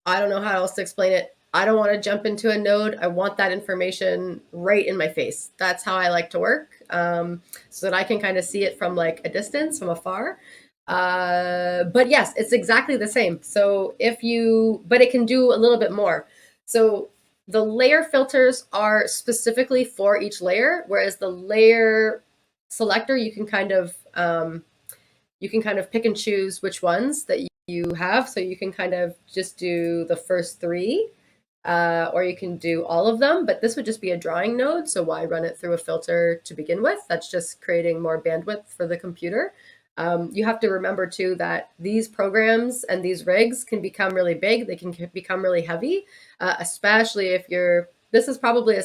S1: I don't know how else to explain it. I don't want to jump into a node. I want that information right in my face. That's how I like to work, so that I can kind of see it from like a distance, from afar. But yes, it's exactly the same. So but it can do a little bit more. So the layer filters are specifically for each layer, whereas the layer selector, you can kind of pick and choose which ones that you have. So you can kind of just do the first three, or you can do all of them, but this would just be a drawing node. So why run it through a filter to begin with? That's just creating more bandwidth for the computer. You have to remember too that these programs and these rigs can become really big. They can become really heavy, especially if this is probably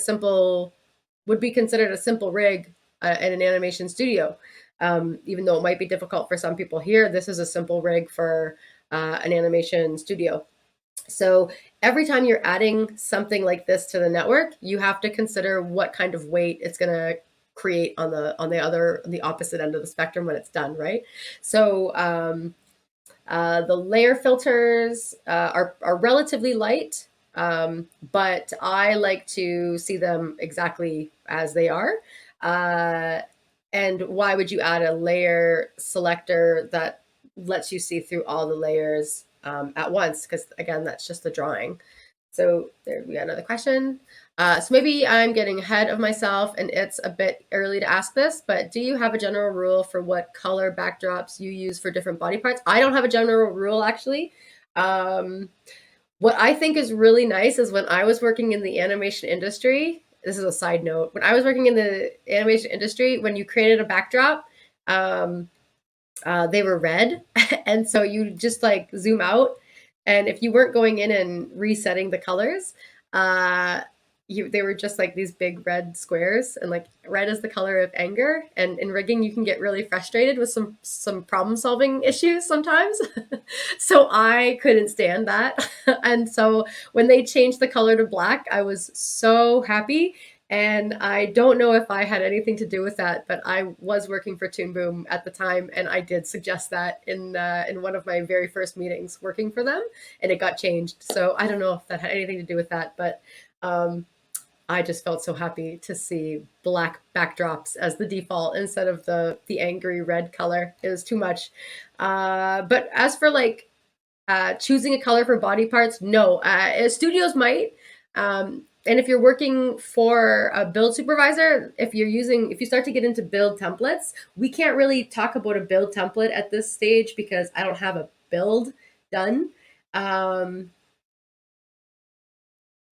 S1: would be considered a simple rig in an animation studio. Even though it might be difficult for some people here, this is a simple rig for an animation studio. So every time you're adding something like this to the network, you have to consider what kind of weight it's going to create on the opposite end of the spectrum when it's done, right? So the layer filters are relatively light, but I like to see them exactly as they are. And why would you add a layer selector that lets you see through all the layers at once? Because again, that's just the drawing. So there we got another question. So maybe I'm getting ahead of myself and it's a bit early to ask this, but do you have a general rule for what color backdrops you use for different body parts? I don't have a general rule actually. What I think is really nice is when I was working in the animation industry, this is a side note, when I was working in the animation industry, when you created a backdrop, um, they were red. And so you just like zoom out. And if you weren't going in and resetting the colors, uh, they were just like these big red squares, and like red is the color of anger. And in rigging, you can get really frustrated with some problem solving issues sometimes. So I couldn't stand that. And so when they changed the color to black, I was so happy. And I don't know if I had anything to do with that, but I was working for Toon Boom at the time, and I did suggest that in one of my very first meetings working for them, and it got changed. So I don't know if that had anything to do with that, but I just felt so happy to see black backdrops as the default instead of the angry red color. It was too much. But as for like choosing a color for body parts, no. Studios might. And if you're working for a build supervisor, if you start to get into build templates, we can't really talk about a build template at this stage because I don't have a build done.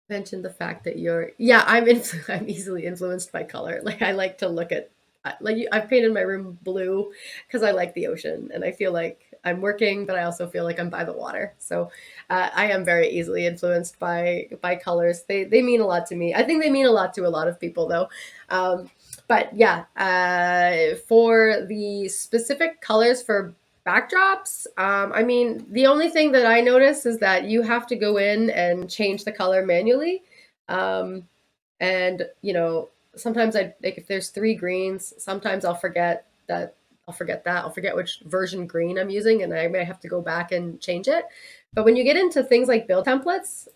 S1: Mentioned the fact that I'm easily influenced by color. Like I like to look at I've painted my room blue because I like the ocean and I feel like I'm working, but I also feel like I'm by the water. So I am very easily influenced by colors. They mean a lot to me. I think they mean a lot to a lot of people though. But yeah, for the specific colors for backdrops, I mean, the only thing that I notice is that you have to go in and change the color manually. And sometimes like if there's three greens, sometimes I'll forget that. I'll forget which version green I'm using, and I may have to go back and change it. But when you get into things like build templates,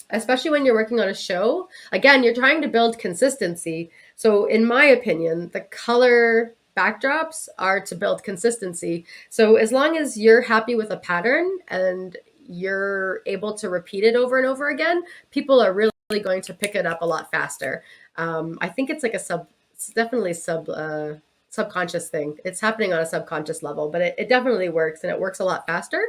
S1: especially when you're working on a show, again, you're trying to build consistency. So in my opinion, the color backdrops are to build consistency. So as long as you're happy with a pattern and you're able to repeat it over and over again, people are really going to pick it up a lot faster. I think it's like it's definitely subconscious thing. It's happening on a subconscious level, but it definitely works, and it works a lot faster.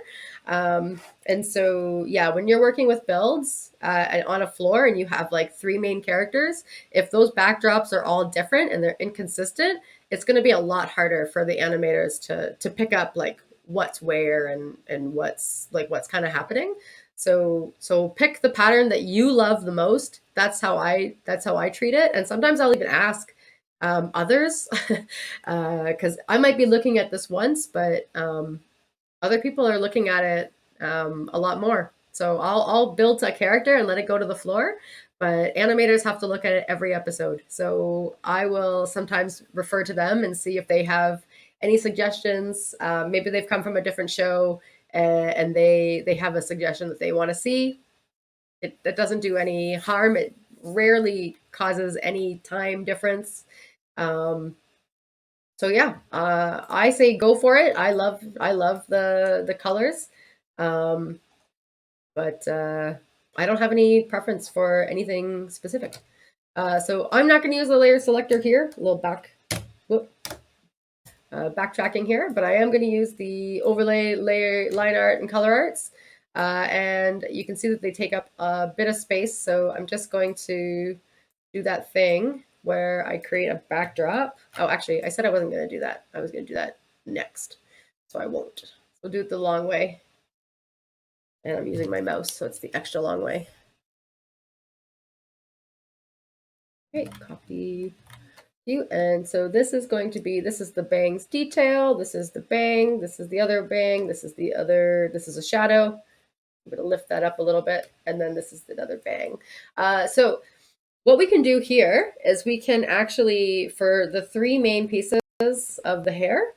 S1: And so, yeah, when you're working with builds on a floor and you have like 3 main characters, if those backdrops are all different and they're inconsistent, it's going to be a lot harder for the animators to pick up like what's where and what's kind of happening. So pick the pattern that you love the most. That's how I treat it. And sometimes I'll even ask others because I might be looking at this once, but other people are looking at it a lot more. So I'll build a character and let it go to the floor, but animators have to look at it every episode. So I will sometimes refer to them and see if they have any suggestions. Maybe they've come from a different show and they have a suggestion that they want to see. It doesn't do any harm. It rarely causes any time difference. So yeah, I say go for it. I love the colors, but I don't have any preference for anything specific. So I'm not going to use the layer selector here. A little backtracking here, but I am going to use the overlay layer line art and color arts. And you can see that they take up a bit of space. So I'm just going to do that thing where I create a backdrop. Oh, actually, I said I wasn't going to do that. I was going to do that next. So I won't. We'll do it the long way. And I'm using my mouse, so it's the extra long way. Okay, copy. And so this is going to be, this is the bang's detail, this is the bang, this is the other bang, this is the other, this is a shadow. I'm going to lift that up a little bit, and then this is another bang. So what we can do here is we can actually, for the 3 main pieces of the hair,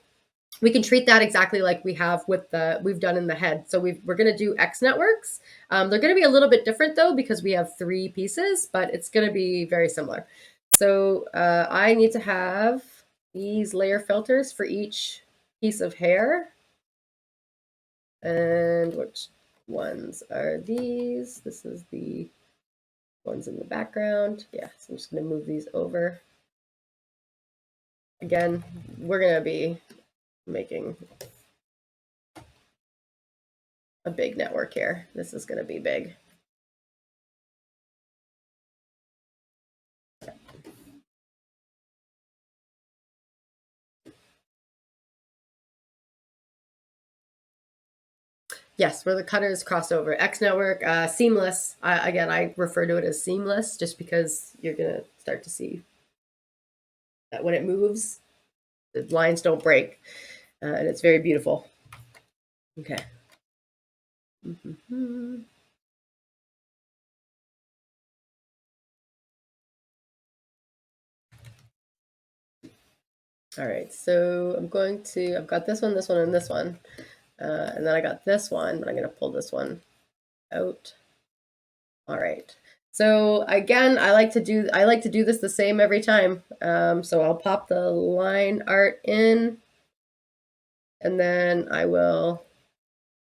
S1: we can treat that exactly like we have with we've done in the head. So we're going to do X networks. They're going to be a little bit different though, because we have 3 pieces, but it's going to be very similar. So I need to have these layer filters for each piece of hair. And which ones are these? This is the ones in the background. Yeah, so I'm just going to move these over. Again, we're going to be making a big network here. This is going to be big. Yes, where the cutters cross over. X network, seamless. Again, I refer to it as seamless just because you're going to start to see that when it moves, the lines don't break. And it's very beautiful. Okay. All right, so I've got this one, and this one. And then I got this one, but I'm going to pull this one out. All right. So again, I like to do this the same every time. So I'll pop the line art in, and then I will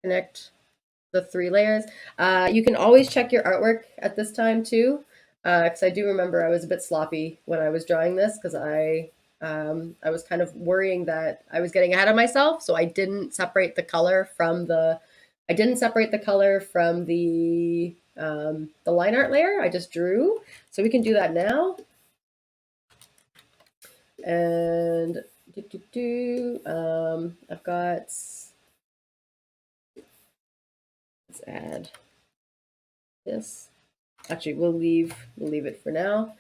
S1: connect the 3 layers. You can always check your artwork at this time too, because I do remember I was a bit sloppy when I was drawing this, because I was kind of worrying that I was getting ahead of myself, so I didn't separate the color from the line art layer. I just drew. So we can do that now. And I've got, let's add this. Actually, we'll leave it for now.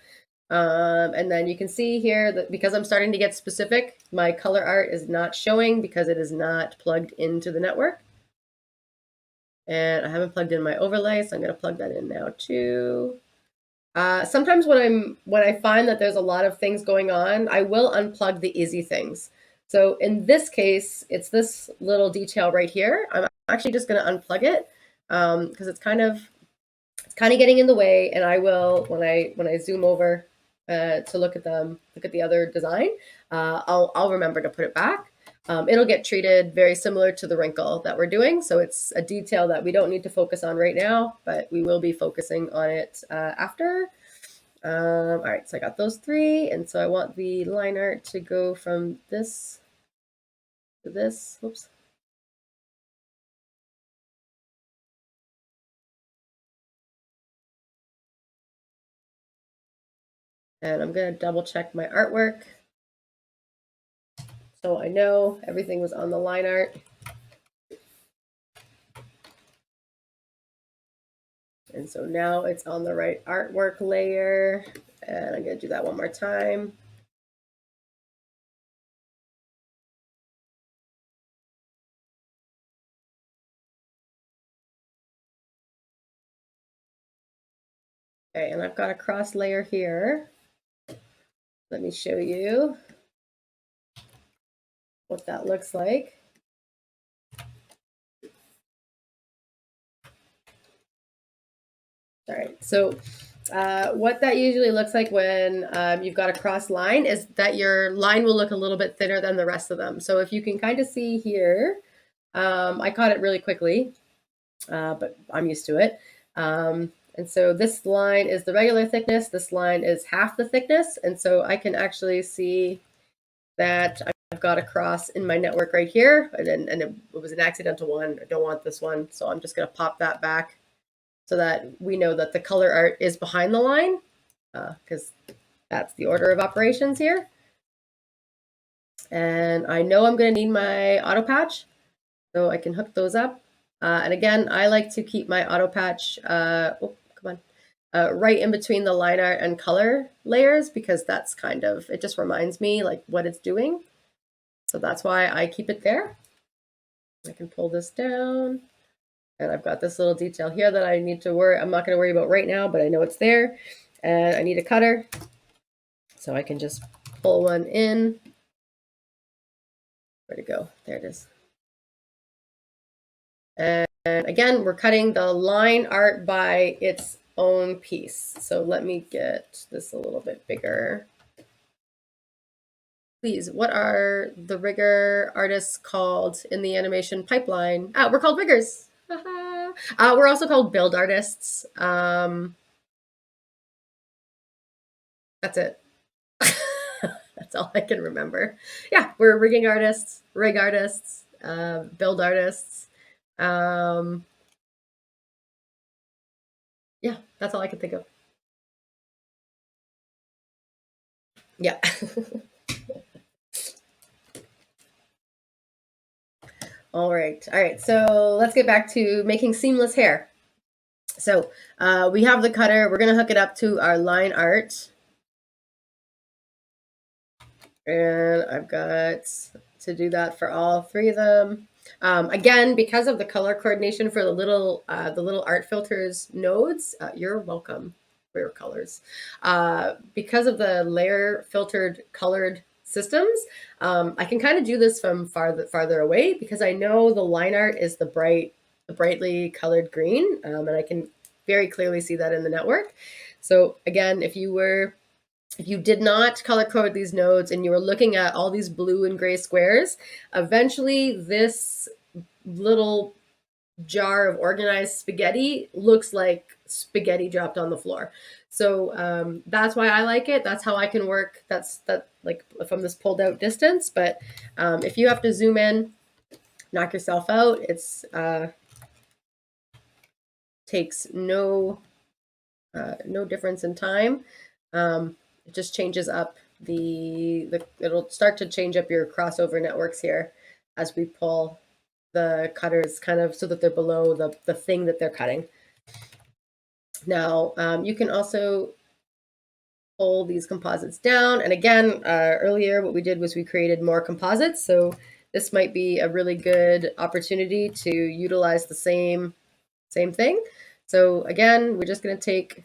S1: And then you can see here that because I'm starting to get specific, my color art is not showing because it is not plugged into the network. And I haven't plugged in my overlay, so I'm going to plug that in now too. Sometimes when I find that there's a lot of things going on, I will unplug the easy things. So in this case, it's this little detail right here. I'm actually just going to unplug it because it's kind of getting in the way. And I will, when I zoom over to look at the other design, I'll remember to put it back. It'll get treated very similar to the wrinkle that we're doing. So it's a detail that we don't need to focus on right now, but we will be focusing on it after. All right, so I got those three, and so I want the line art to go from this to this. Oops. And I'm going to double check my artwork so I know everything was on the line art. And so now it's on the right artwork layer. And I'm going to do that one more time. Okay, and I've got a cross layer here. Let me show you what that looks like. All right, so what that usually looks like when you've got a cross line is that your line will look a little bit thinner than the rest of them. So if you can kind of see here, I caught it really quickly, but I'm used to it. And so this line is the regular thickness. This line is half the thickness. And so I can actually see that I've got a cross in my network right here. And it was an accidental one. I don't want this one. So I'm just going to pop that back so that we know that the color art is behind the line, because that's the order of operations here. And I know I'm going to need my auto patch, so I can hook those up. And again, I like to keep my auto patch, right in between the line art and color layers, because that's kind of, it just reminds me like what it's doing. So that's why I keep it there. I can pull this down. And I've got this little detail here that I need to worry, I'm not going to worry about right now, but I know it's there. And I need a cutter, so I can just pull one in. Where'd it go? There it is. And again, we're cutting the line art by its own piece. So let me get this a little bit bigger. Please, what are the rigger artists called in the animation pipeline? We're called riggers. We're also called build artists. That's it. That's all I can remember. Yeah, we're rigging artists, rig artists, build artists. Yeah, that's all I can think of. Yeah. All right. All right. So let's get back to making seamless hair. So we have the cutter. We're going to hook it up to our line art. And I've got to do that for all three of them. Again, because of the color coordination for the little art filters nodes, you're welcome for your colors. Because of the layer filtered colored systems, I can kind of do this from farther away because I know the line art is the brightly colored green, and I can very clearly see that in the network. So again, if you did not color code these nodes and you were looking at all these blue and gray squares, eventually this little jar of organized spaghetti looks like spaghetti dropped on the floor. So that's why I like it. That's how I can work. That's like from this pulled out distance. But if you have to zoom in, knock yourself out. It's takes no difference in time. It just changes up it'll start to change up your crossover networks here as we pull the cutters kind of so that they're below the thing that they're cutting. Now, you can also pull these composites down. And again, earlier what we did was we created more composites. So this might be a really good opportunity to utilize the same thing. So again, we're just going to take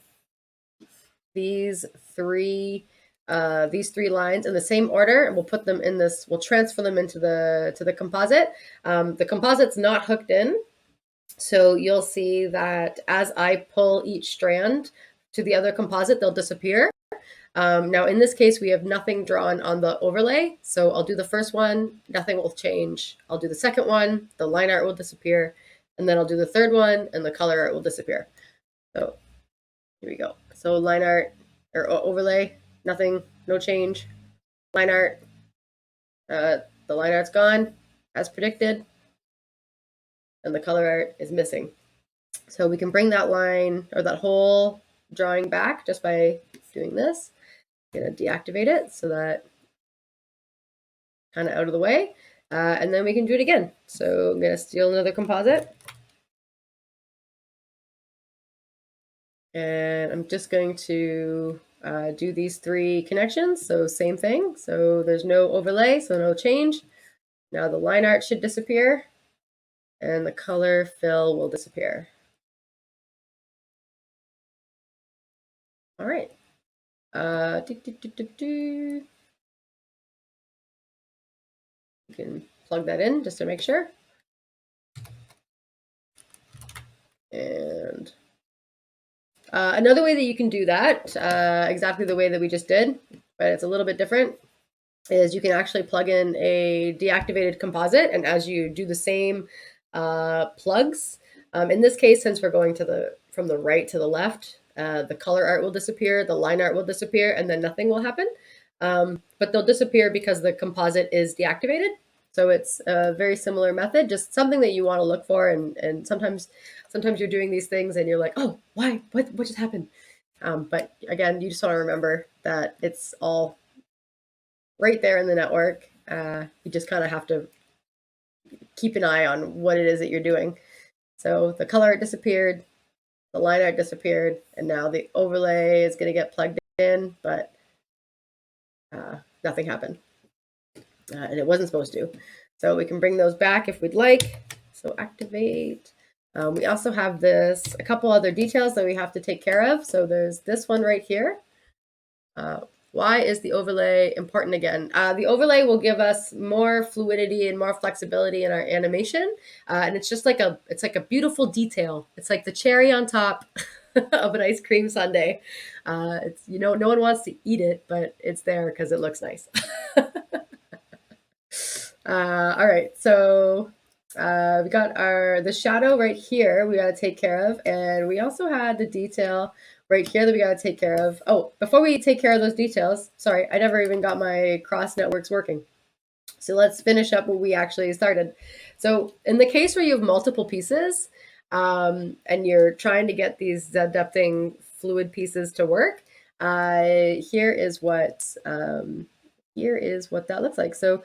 S1: these three lines in the same order, and we'll put them in this. We'll transfer them into the composite. The composite's not hooked in, so you'll see that as I pull each strand to the other composite, they'll disappear. Now, in this case, we have nothing drawn on the overlay, so I'll do the first one. Nothing will change. I'll do the second one. The line art will disappear, and then I'll do the third one, and the color art will disappear. So here we go. So line art or overlay, nothing, no change. Line art, the line art's gone as predicted, and the color art is missing. So we can bring that line or that whole drawing back just by doing this. I'm gonna deactivate it so that kind of out of the way, and then we can do it again. So I'm gonna steal another composite, and I'm just going to do these 3 connections. So same thing. So there's no overlay, so no change. Now the line art should disappear, and the color fill will disappear. All right. You can plug that in just to make sure. And another way that you can do that, exactly the way that we just did, but it's a little bit different, is you can actually plug in a deactivated composite, and as you do the same plugs, in this case, since we're going from the right to the left, the color art will disappear, the line art will disappear, and then nothing will happen. But they'll disappear because the composite is deactivated. So it's a very similar method, just something that you want to look for. And sometimes you're doing these things and you're like, oh, why? What just happened? But again, you just want to remember that it's all right there in the network. You just kind of have to keep an eye on what it is that you're doing. So the color art disappeared, the line art disappeared, and now the overlay is going to get plugged in, but nothing happened. And it wasn't supposed to. So we can bring those back if we'd like. So activate. We also have a couple other details that we have to take care of. So there's this one right here. Why is the overlay important again? The overlay will give us more fluidity and more flexibility in our animation. And it's just it's like a beautiful detail. It's like the cherry on top of an ice cream sundae. It's, no one wants to eat it, but it's there because it looks nice. All right, so we got the shadow right here we got to take care of, and we also had the detail right here that we got to take care of. Oh, before we take care of those details, sorry, I never even got my cross networks working. So let's finish up what we actually started. So in the case where you have multiple pieces and you're trying to get these depthing fluid pieces to work, here is what that looks like. So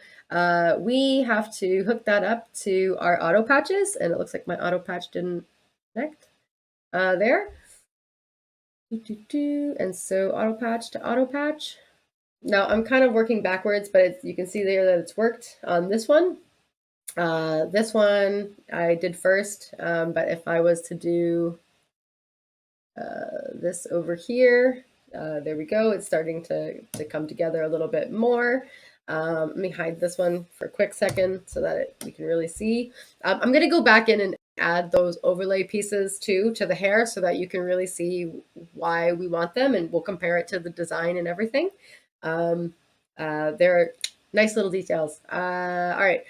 S1: we have to hook that up to our auto patches, and it looks like my auto patch didn't connect there. And so auto patch to auto patch. Now I'm kind of working backwards, but you can see there that it's worked on this one. This one I did first, but if I was to do this over here, there we go. It's starting to come together a little bit more. Let me hide this one for a quick second so that we can really see. I'm going to go back in and add those overlay pieces too to the hair so that you can really see why we want them, and we'll compare it to the design and everything. They're nice little details. All right.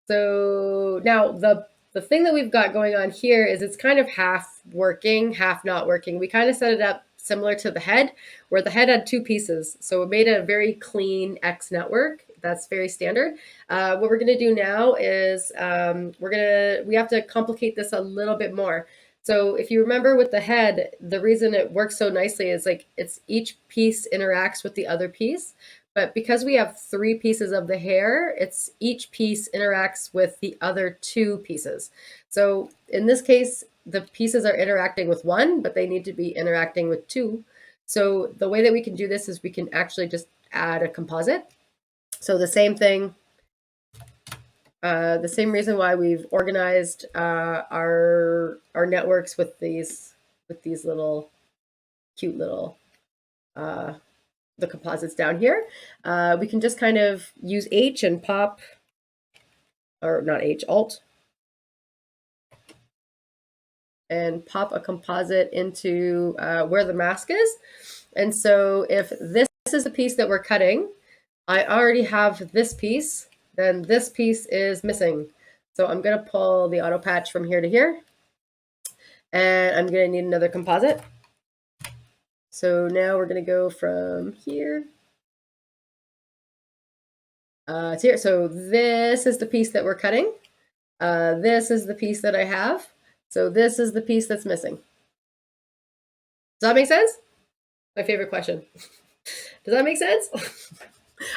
S1: So now the thing that we've got going on here is it's kind of half working, half not working. We kind of set it up similar to the head, where the head had 2 pieces. So it made a very clean X network. That's very standard. What we're going to do now is we have to complicate this a little bit more. So if you remember with the head, the reason it works so nicely is it's each piece interacts with the other piece. But because we have 3 pieces of the hair, it's each piece interacts with the other 2 pieces. So in this case, the pieces are interacting with 1, but they need to be interacting with 2. So the way that we can do this is we can actually just add a composite. So the same thing, the same reason why we've organized our networks with these little cute little the composites down here. We can just kind of use H and pop, or not H, Alt, and pop a composite into where the mask is. And so if this is the piece that we're cutting, I already have this piece, then this piece is missing. So I'm going to pull the auto patch from here to here, and I'm going to need another composite. So now we're going to go from here to here. So this is the piece that we're cutting. This is the piece that I have. So this is the piece that's missing. Does that make sense? My favorite question. Does that make sense?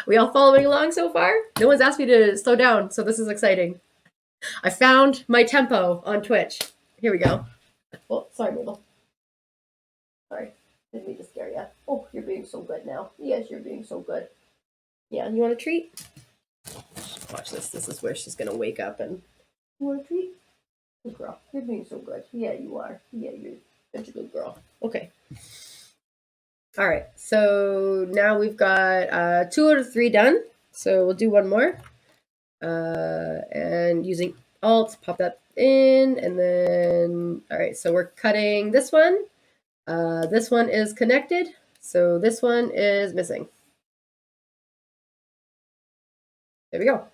S1: We all following along so far? No one's asked me to slow down, so this is exciting. I found my tempo on Twitch. Here we go. Oh, sorry, Mabel. Sorry. Didn't mean to scare you. Oh, you're being so good now. Yes, you're being so good. Yeah, you want a treat? Watch this. This is where she's going to wake up and... You want a treat? Good girl. You're being so good. Yeah, you are. Yeah, you're such a good girl. Okay. All right. So now we've got 2 out of 3 done. So we'll do one more. And using Alt, pop that in. And then, all right. So we're cutting this one. This one is connected. So this one is missing. There we go.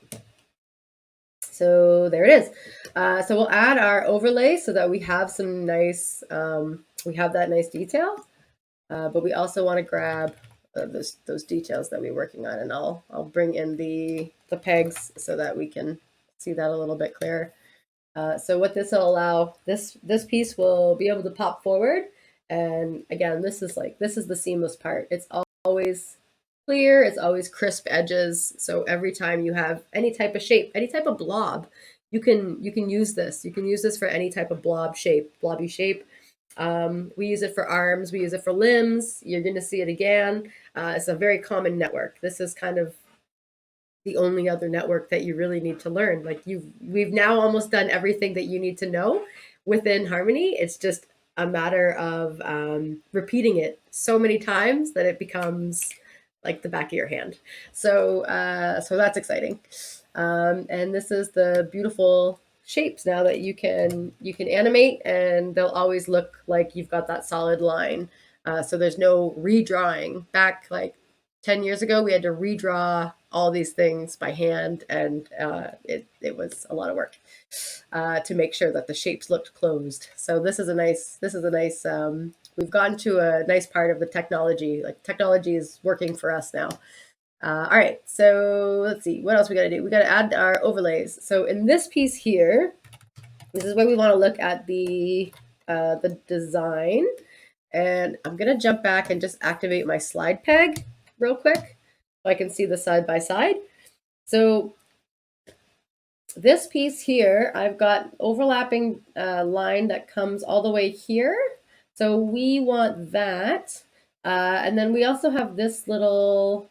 S1: So there it is. So we'll add our overlay so that we have some nice, we have that nice detail. But we also want to grab those details that we're working on, and I'll bring in the pegs so that we can see that a little bit clearer. So what this will allow, this piece will be able to pop forward. And again, this is the seamless part. It's always clear. It's always crisp edges. So every time you have any type of shape, any type of blob, you can use this. You can use this for any type of blobby shape. We use it for arms. We use it for limbs. You're going to see it again. It's a very common network. This is kind of the only other network that you really need to learn. Like we've now almost done everything that you need to know within Harmony. It's just a matter of repeating it so many times that it becomes like the back of your hand. So that's exciting. And this is the beautiful shapes now that you can animate, and they'll always look like you've got that solid line. So there's no redrawing. Back like 10 years ago, we had to redraw all these things by hand, and it was a lot of work to make sure that the shapes looked closed. So this is a nice, we've gotten to a nice part of the technology. Like technology is working for us now. All right, so let's see, what else we got to do? We got to add our overlays. So in this piece here, this is where we want to look at the design. And I'm going to jump back and just activate my slide peg real quick so I can see the side by side. So this piece here, I've got overlapping line that comes all the way here. So we want that. And then we also have this little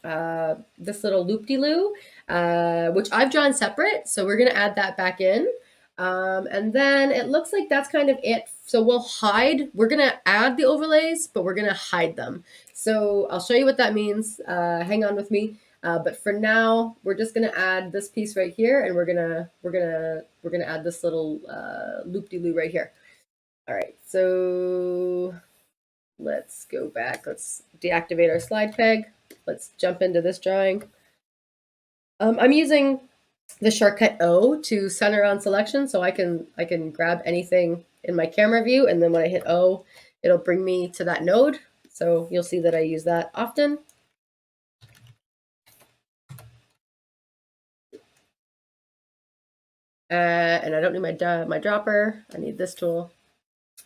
S1: loop-de-loo, which I've drawn separate. So we're going to add that back in. And then it looks like that's kind of it. So we're going to add the overlays, but we're going to hide them. So I'll show you what that means. Hang on with me. But for now, we're just going to add this piece right here, and we're going to add this little loop-de-loo right here. All right. So let's go back. Let's deactivate our slide peg. Let's jump into this drawing. I'm using the shortcut O to center on selection, so I can grab anything in my camera view, and then when I hit O, it'll bring me to that node. So you'll see that I use that often. And I don't need my dropper. I need this tool.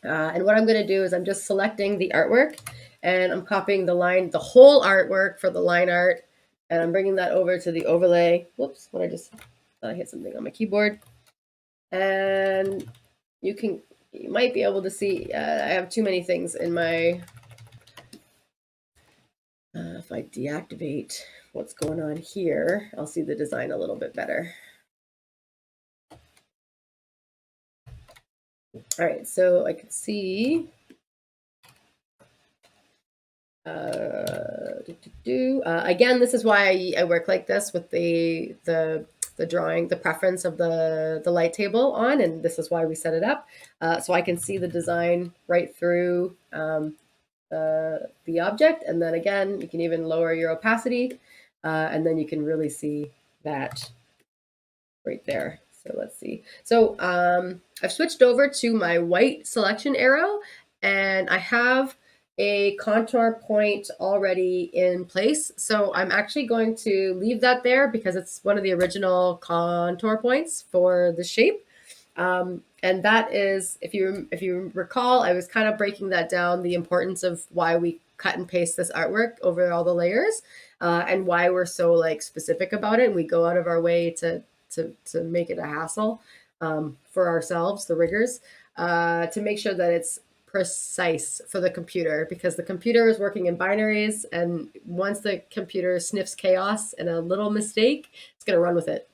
S1: And what I'm going to do is I'm just selecting the artwork, and I'm copying the whole artwork for the line art, and I'm bringing that over to the overlay. Whoops, I thought I hit something on my keyboard. And you might be able to see, I have too many things in my, if I deactivate what's going on here, I'll see the design a little bit better. All right, so I can see, again, this is why I work like this with the drawing, the preference of the light table on, and this is why we set it up. So I can see the design right through the object. And then again, you can even lower your opacity, and then you can really see that right there. So let's see. So I've switched over to my white selection arrow, and I have a contour point already in place. So I'm actually going to leave that there because it's one of the original contour points for the shape. And that is, if you recall, I was kind of breaking that down, the importance of why we cut and paste this artwork over all the layers, and why we're so like specific about it. And we go out of our way to make it a hassle for ourselves, the riggers, to make sure that it's precise for the computer, because the computer is working in binaries, and once the computer sniffs chaos and a little mistake, it's going to run with it.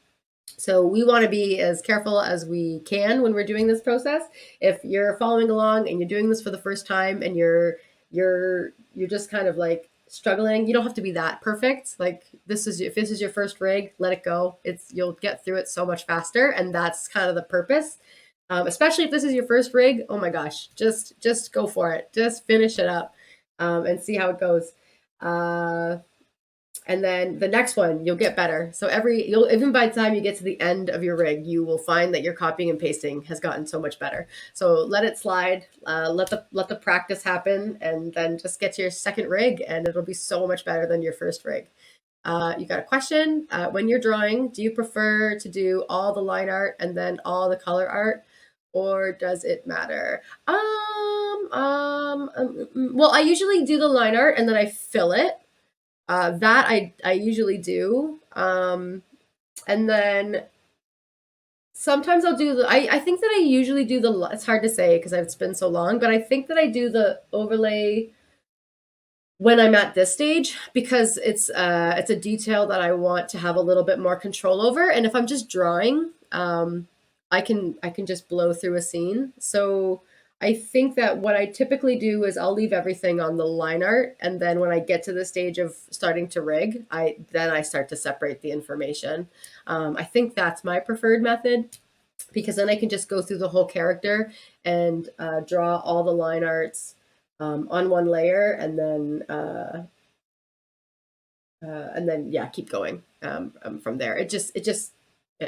S1: So we want to be as careful as we can when we're doing this process. If you're following along and you're doing this for the first time and you're just kind of like struggling, you don't have to be that perfect. Like if this is your first rig, let it go. You'll get through it so much faster, and that's kind of the purpose. Especially if this is your first rig, oh my gosh, just go for it. Just finish it up, and see how it goes. And then the next one, you'll get better. So even by the time you get to the end of your rig, you will find that your copying and pasting has gotten so much better. So let it slide, let the practice happen, and then just get to your second rig, and it'll be so much better than your first rig. You got a question? When you're drawing, do you prefer to do all the line art and then all the color art, or does it matter? Well, I usually do the line art and then I fill it. That I usually do. And then sometimes I'll do I think that I usually do it's hard to say because it's been so long, but I think that I do the overlay when I'm at this stage, because it's a detail that I want to have a little bit more control over. And if I'm just drawing, I can just blow through a scene. So I think that what I typically do is I'll leave everything on the line art, and then when I get to the stage of starting to rig, I start to separate the information. I think that's my preferred method, because then I can just go through the whole character and draw all the line arts on one layer, and then yeah, keep going from there. It just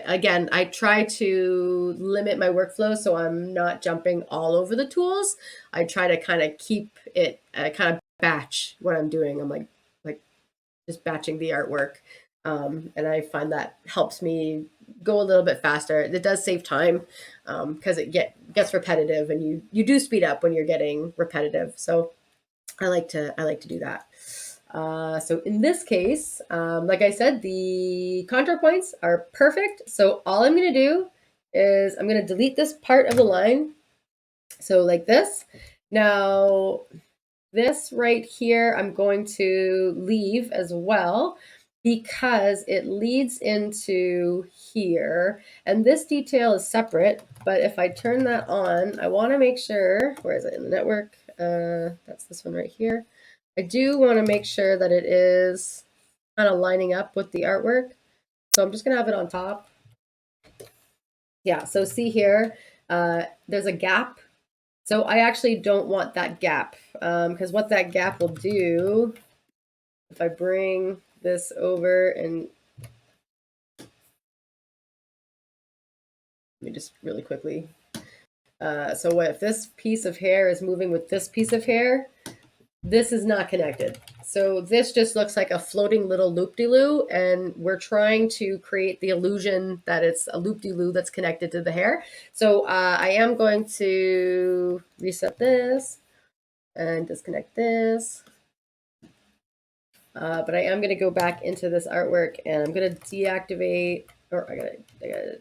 S1: again, I try to limit my workflow so I'm not jumping all over the tools. I try to kind of keep it kind of batch what I'm doing. I'm like just batching the artwork, and I find that helps me go a little bit faster. It does save time because it gets repetitive, and you do speed up when you're getting repetitive. So I like to do that. So in this case, like I said, the contour points are perfect. So all I'm going to do is I'm going to delete this part of the line. So like this. Now, this right here, I'm going to leave as well, because it leads into here. And this detail is separate, but if I turn that on, I want to make sure, where is it in the network? That's this one right here. I do want to make sure that it is kind of lining up with the artwork. So I'm just going to have it on top. Yeah, so see here, there's a gap. So I actually don't want that gap, because what that gap will do, if I bring this over and let me just really quickly. So what if this piece of hair is moving with this piece of hair? This is not connected. So this just looks like a floating little loop-de-loo, and we're trying to create the illusion that it's a loop-de-loo that's connected to the hair. So I am going to reset this and disconnect this. But I am going to go back into this artwork, and I'm going to deactivate, or I gotta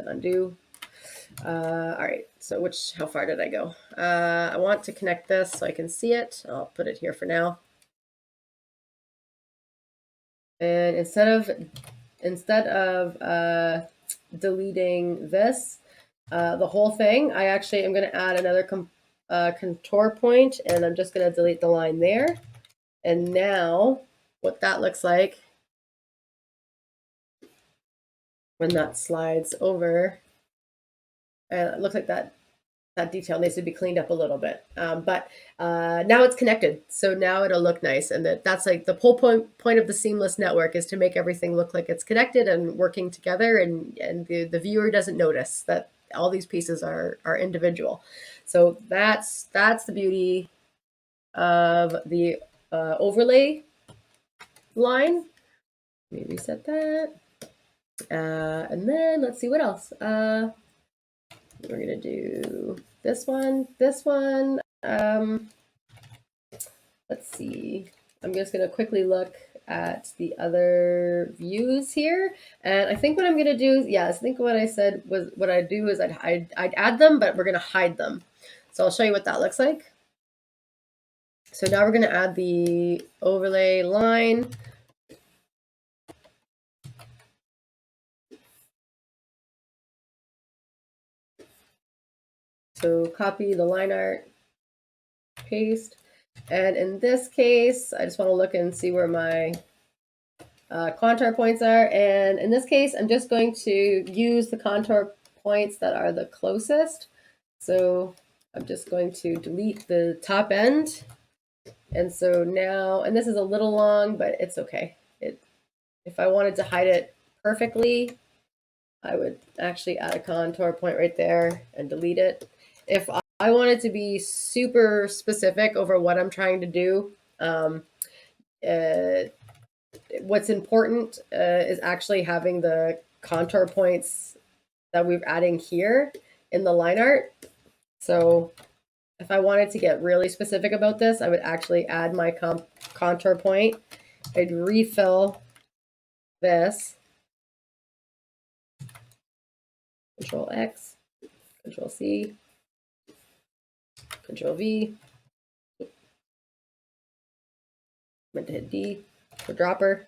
S1: undo. All right, so how far did I go? I want to connect this so I can see it. I'll put it here for now. And instead of deleting this, the whole thing, I actually am going to add another contour point, and I'm just going to delete the line there. And now what that looks like when that slides over, and it looks like that detail needs to be cleaned up a little bit. But now it's connected. So now it'll look nice. And that's like the whole point of the seamless network, is to make everything look like it's connected and working together, and the viewer doesn't notice that all these pieces are individual. So that's the beauty of the overlay line. Let me reset that. And then let's see what else. We're gonna do this one, this one. Let's see. I'm just gonna quickly look at the other views here. And I think what I'm gonna do, yes, I think what I said was what I'd do is I'd add them, but we're gonna hide them. So I'll show you what that looks like. So now we're gonna add the overlay line. So copy the line art, paste. And in this case, I just want to look and see where my contour points are. And in this case, I'm just going to use the contour points that are the closest. So I'm just going to delete the top end. And so now, and this is a little long, but it's okay. If I wanted to hide it perfectly, I would actually add a contour point right there and delete it. If I wanted to be super specific over what I'm trying to do, what's important is actually having the contour points that we're adding here in the line art. So if I wanted to get really specific about this, I would actually add my contour point. I'd refill this. Control X, Control C, Control V. Meant to hit D for dropper,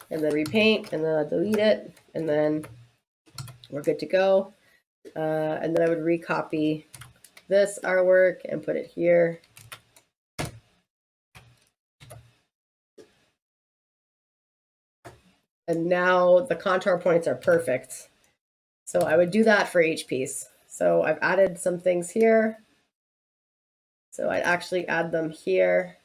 S1: and then repaint, and then I'll delete it, and then we're good to go. And then I would recopy this artwork and put it here. And now the contour points are perfect. So I would do that for each piece. So I've added some things here. So I'd actually add them here.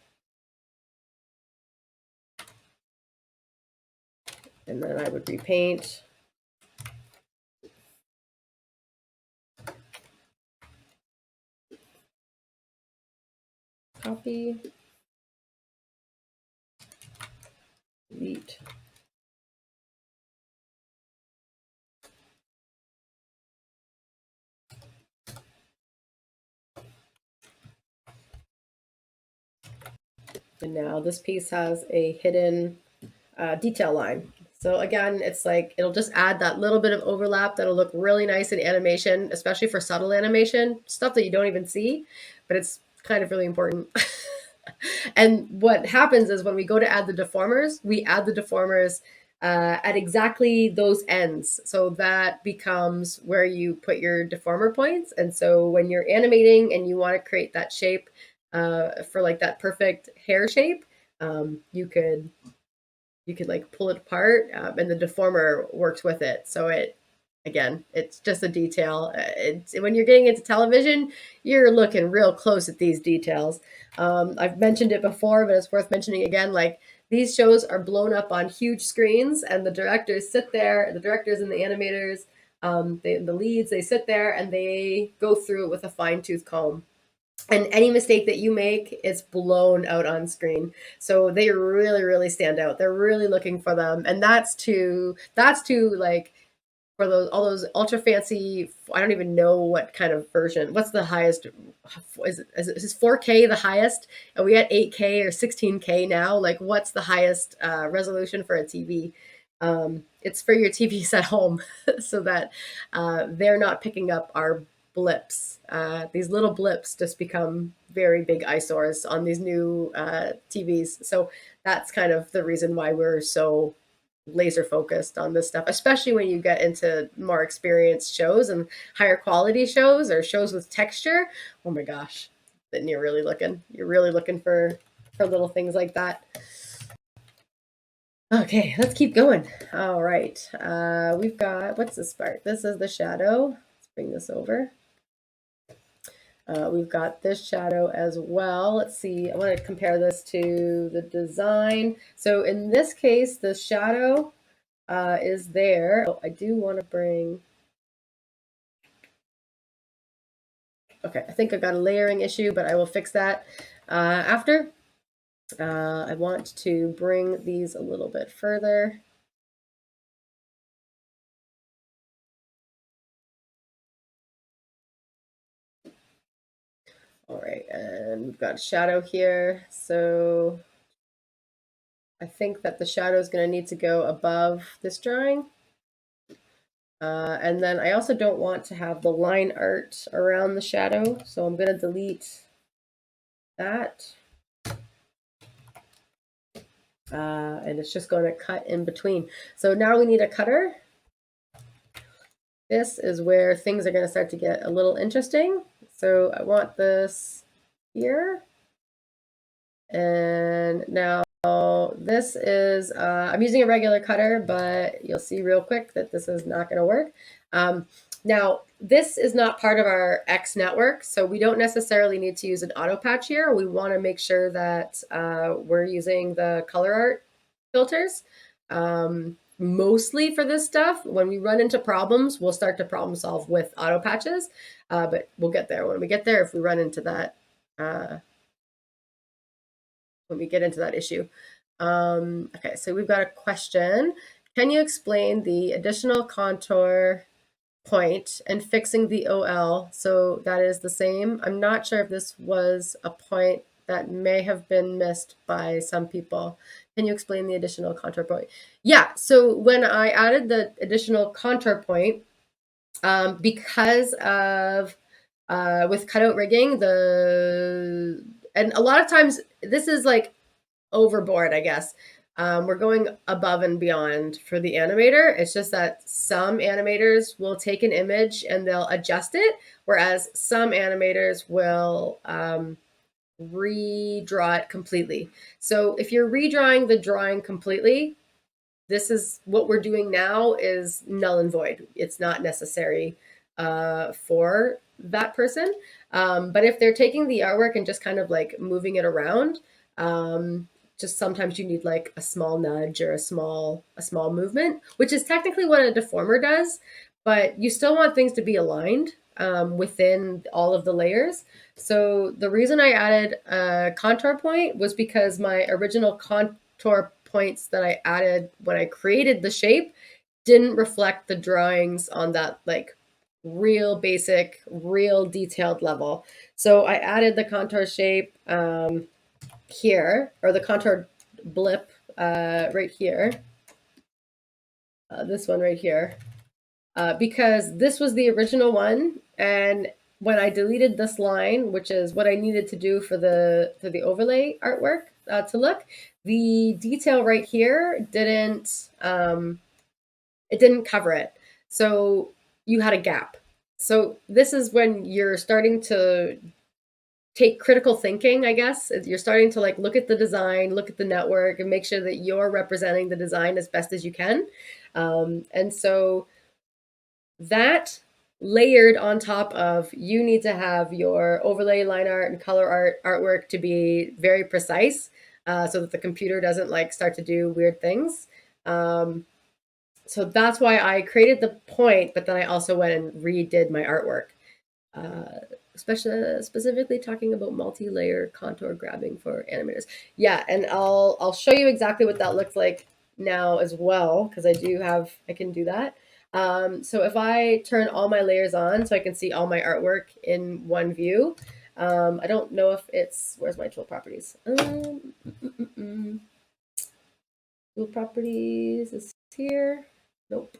S1: And then I would repaint. Copy. Delete. And now this piece has a hidden detail line. So again, it's like it'll just add that little bit of overlap that'll look really nice in animation, especially for subtle animation, stuff that you don't even see, but it's kind of really important. And what happens is when we go to add the deformers, we add the deformers at exactly those ends. So that becomes where you put your deformer points. And so when you're animating and you want to create that shape for like that perfect hair shape, you could like pull it apart, and the deformer works with it. So again, it's just a detail. When you're getting into television, you're looking real close at these details. I've mentioned it before, but it's worth mentioning again. Like these shows are blown up on huge screens, and the directors sit there. The directors and the animators, the leads, they sit there and they go through it with a fine-tooth comb. And any mistake that you make is blown out on screen. So they really stand out. They're really looking for them, and that's to like for all those ultra fancy. I don't even know what kind of version. What's the highest? Is 4K the highest? Are we at 8K or 16K now? Like, what's the highest resolution for a TV? It's for your TVs at home, so that they're not picking up our blips. These little blips just become very big eyesores on these new TVs. So that's kind of the reason why we're so laser focused on this stuff, especially when you get into more experienced shows and higher quality shows or shows with texture. Oh my gosh, then you're really looking for little things like that. Okay, let's keep going. All right, we've got, what's this part? This is the shadow. Let's bring this over. We've got this shadow as well. Let's see, I want to compare this to the design. So in this case, the shadow is there. Oh, I do want to bring Okay, I think I got a layering issue, but I will fix that after. I want to bring these a little bit further. All right, and we've got shadow here. So I think that the shadow is going to need to go above this drawing. And then I also don't want to have the line art around the shadow, so I'm going to delete that. And it's just going to cut in between. So now we need a cutter. This is where things are going to start to get a little interesting. So I want this here. And now this is, I'm using a regular cutter, but you'll see real quick that this is not going to work. Now, this is not part of our X network, so we don't necessarily need to use an auto patch here. We want to make sure that we're using the color art filters. Mostly for this stuff, when we run into problems, we'll start to problem solve with auto patches, but we'll get there. When we get there, if we run into that, when we get into that issue. Okay, so we've got a question. Can you explain the additional contour point and fixing the OL so that is the same? I'm not sure if this was a point that may have been missed by some people. Can you explain the additional contour point? Yeah, so when I added the additional contour point, because of with cutout rigging, and a lot of times this is like overboard, I guess. We're going above and beyond for the animator. It's just that some animators will take an image and they'll adjust it, whereas some animators will redraw it completely. So if you're redrawing the drawing completely, this is what we're doing now is null and void. It's not necessary for that person. But if they're taking the artwork and just kind of like moving it around, just sometimes you need like a small nudge or a small movement, which is technically what a deformer does, but you still want things to be aligned within all of the layers. So the reason I added a contour point was because my original contour points that I added when I created the shape didn't reflect the drawings on that like real basic, real detailed level. So I added the contour shape here, or the contour blip right here, this one right here, because this was the original one, and when I deleted this line, which is what I needed to do for the overlay artwork to look, the detail right here didn't it didn't cover it, so you had a gap. So this is when you're starting to take critical thinking, I guess. You're starting to like look at the design, look at the network, and make sure that you're representing the design as best as you can. And so that layered on top of, you need to have your overlay, line art, and color art artwork to be very precise, so that the computer doesn't like start to do weird things. So that's why I created the point, but then I also went and redid my artwork, especially specifically talking about multi-layer contour grabbing for animators. Yeah, and I'll show you exactly what that looks like now as well, because I can do that. So if I turn all my layers on so I can see all my artwork in one view, I don't know if where's my tool properties? Tool properties is here. Nope.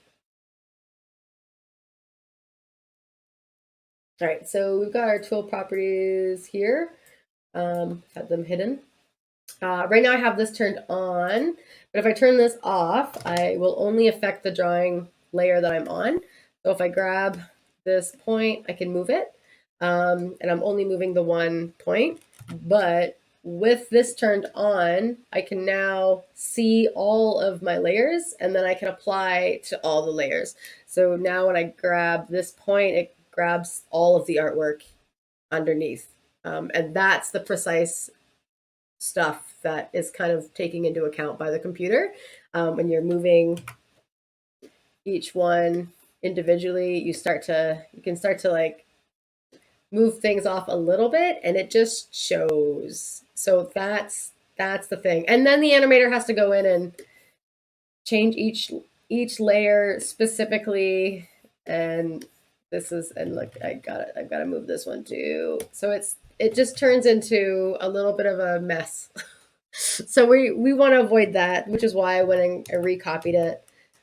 S1: All right, so we've got our tool properties here. Had them hidden. Right now I have this turned on, but if I turn this off, I will only affect the drawing layer that I'm on. So if I grab this point, I can move it, and I'm only moving the one point. But with this turned on, I can now see all of my layers, and then I can apply to all the layers. So now when I grab this point, it grabs all of the artwork underneath. And that's the precise stuff that is kind of taking into account by the computer. When you're moving each one individually, you can start to like move things off a little bit and it just shows. So that's the thing. And then the animator has to go in and change each layer specifically. And this is, and look, I've got to move this one too. So it just turns into a little bit of a mess. So we want to avoid that, which is why I went and recopied it.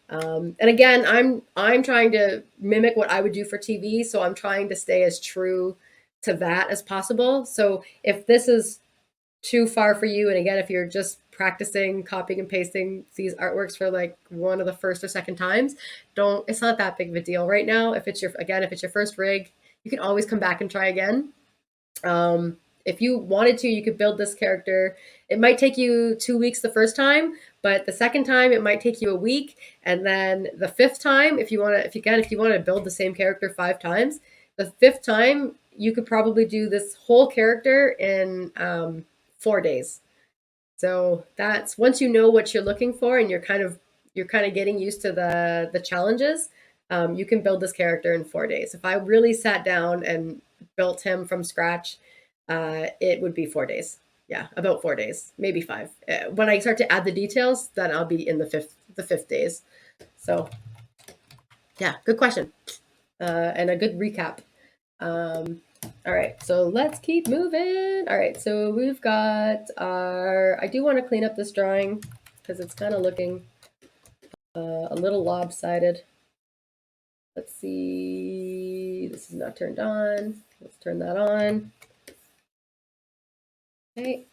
S1: And again, I'm trying to mimic what I would do for TV, so I'm trying to stay as true to that as possible. So if this is too far for you, and again, if you're just practicing copying and pasting these artworks for like one of the first or second times, don't, it's not that big of a deal right now. If it's your first rig, you can always come back and try again. If you wanted to, you could build this character. It might take you 2 weeks the first time, but the second time it might take you a week, and then the fifth time, if you want to build the same character 5 times, the fifth time you could probably do this whole character in 4 days. So that's, once you know what you're looking for and you're kind of getting used to the challenges, you can build this character in 4 days. If I really sat down and built him from scratch, it would be 4 days. Yeah, about 4 days, maybe 5. When I start to add the details, then I'll be in the fifth days. So yeah, good question, and a good recap. All right, so let's keep moving. All right, so we've got our, I do want to clean up this drawing because it's kind of looking a little lopsided. Let's see, this is not turned on. Let's turn that on. Okay.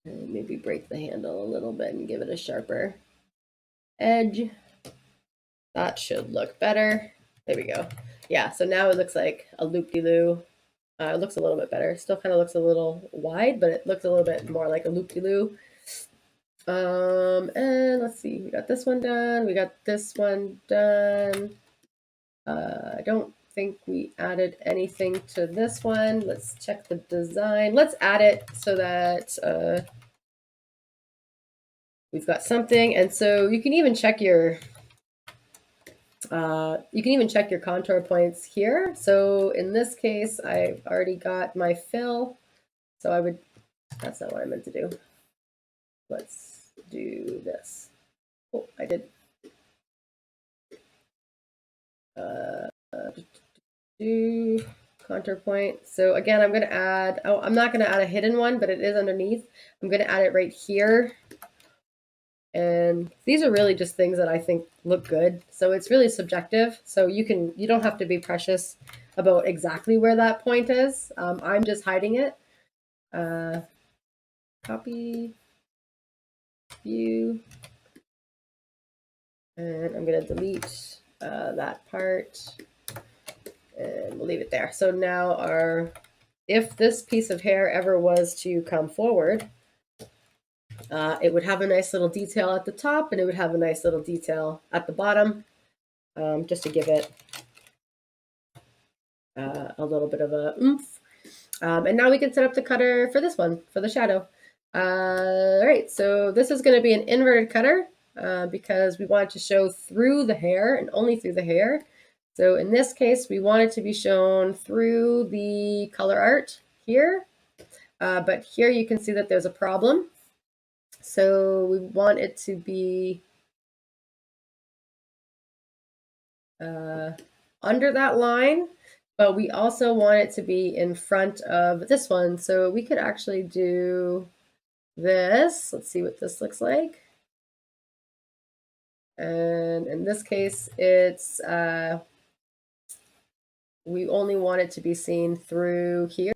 S1: And maybe break the handle a little bit and give it a sharper edge. That should look better. There we go. Yeah, so now it looks like a loop-de-loo. It looks a little bit better. Still kind of looks a little wide, but it looks a little bit more like a loop-de-loo. And let's see, we got this one done. We got this one done. I don't think we added anything to this one. Let's check the design. Let's add it so that we've got something. And so you can even check your contour points here. So in this case, I've already got my fill. So I would, that's not what I meant to do. Let's do this. Oh, I did. Do contour point. So again, I'm going to add, oh, I'm not going to add a hidden one, but it is underneath. I'm going to add it right here. And these are really just things that I think look good. So it's really subjective. So you don't have to be precious about exactly where that point is. I'm just hiding it. Copy, view, and I'm going to delete that part, and we'll leave it there. So now if this piece of hair ever was to come forward, it would have a nice little detail at the top, and it would have a nice little detail at the bottom, just to give it a little bit of a oomph. And now we can set up the cutter for this one, for the shadow. All right, so this is going to be an inverted cutter because we want it to show through the hair and only through the hair. So in this case, we want it to be shown through the color art here. But here you can see that there's a problem. So we want it to be under that line, but we also want it to be in front of this one. So we could actually do this. Let's see what this looks like. And in this case, it's we only want it to be seen through here.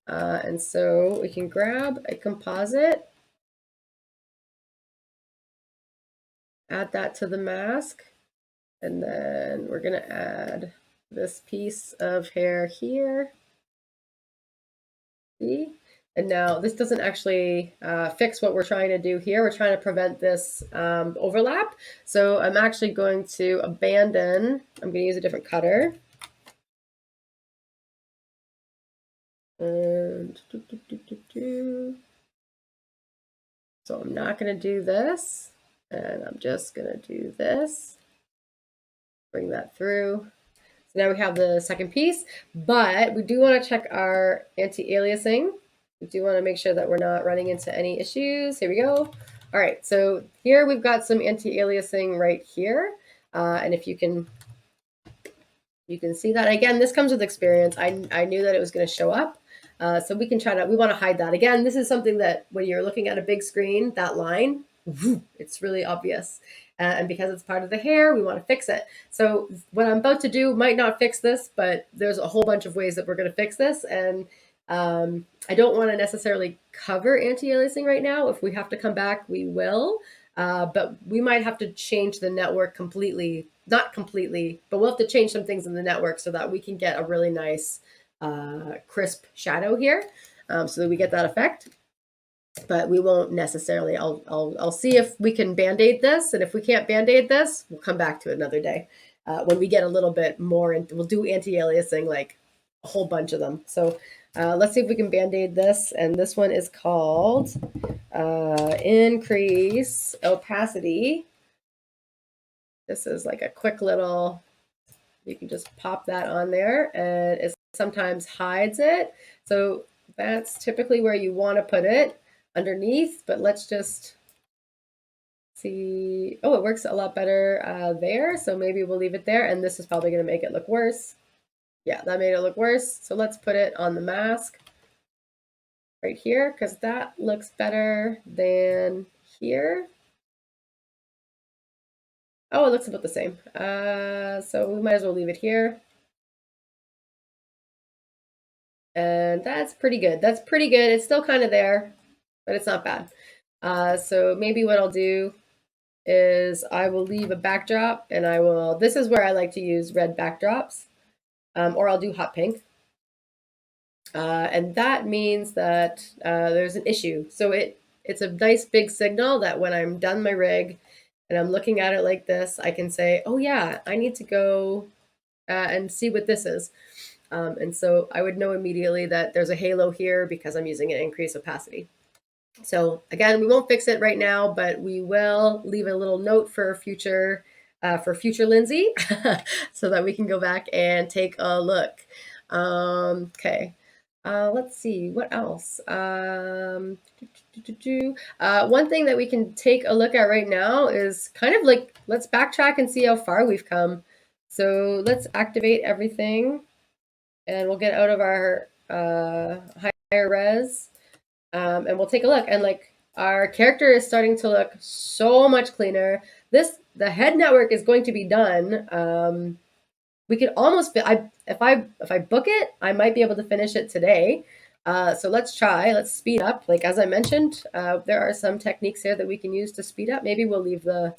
S1: And so we can grab a composite, add that to the mask, and then we're going to add this piece of hair here. See? And now this doesn't actually fix what we're trying to do here. We're trying to prevent this overlap. So I'm actually going to abandon, I'm going to use a different cutter. And so I'm not going to do this. And I'm just going to do this. Bring that through. Now we have the second piece, but we do want to check our anti-aliasing. We do want to make sure that we're not running into any issues. Here we go. All right, so here we've got some anti-aliasing right here. And if you can see that. Again, this comes with experience. I knew that it was going to show up. So we can try to, we want to hide that. Again, this is something that when you're looking at a big screen, that line, it's really obvious. And because it's part of the hair, we want to fix it. So what I'm about to do might not fix this, but there's a whole bunch of ways that we're going to fix this. And I don't want to necessarily cover anti-aliasing right now. If we have to come back, we will. But we might have to change the network completely. Not completely, but we'll have to change some things in the network so that we can get a really nice crisp shadow here, so that we get that effect. But we won't necessarily. I'll see if we can band-aid this, and if we can't band-aid this, we'll come back to it another day when we get a little bit more. And we'll do anti-aliasing, like a whole bunch of them. So let's see if we can band-aid this. And this one is called Increase Opacity. This is like a quick little. You can just pop that on there, and it sometimes hides it. So that's typically where you want to put it, underneath, but let's just see. Oh, it works a lot better there. So maybe we'll leave it there, and this is probably going to make it look worse. Yeah, that made it look worse. So let's put it on the mask right here, because that looks better than here. Oh, it looks about the same. So we might as well leave it here. And that's pretty good. That's pretty good. It's still kind of there, but it's not bad. So maybe what I'll do is I will leave a backdrop, and I will, this is where I like to use red backdrops, or I'll do hot pink. And that means that there's an issue. So it's a nice big signal that when I'm done my rig and I'm looking at it like this, I can say, oh yeah, I need to go and see what this is. And so I would know immediately that there's a halo here because I'm using an increased opacity. So again, we won't fix it right now, but we will leave a little note for future Lindsay so that we can go back and take a look. Okay. Let's see, what else? One thing that we can take a look at right now is kind of like, let's backtrack and see how far we've come. So let's activate everything, and we'll get out of our higher res, and we'll take a look. And like, our character is starting to look so much cleaner. The head network is going to be done. We could almost if I book it, I might be able to finish it today. So let's try. Let's speed up. Like as I mentioned, there are some techniques here that we can use to speed up. Maybe we'll leave the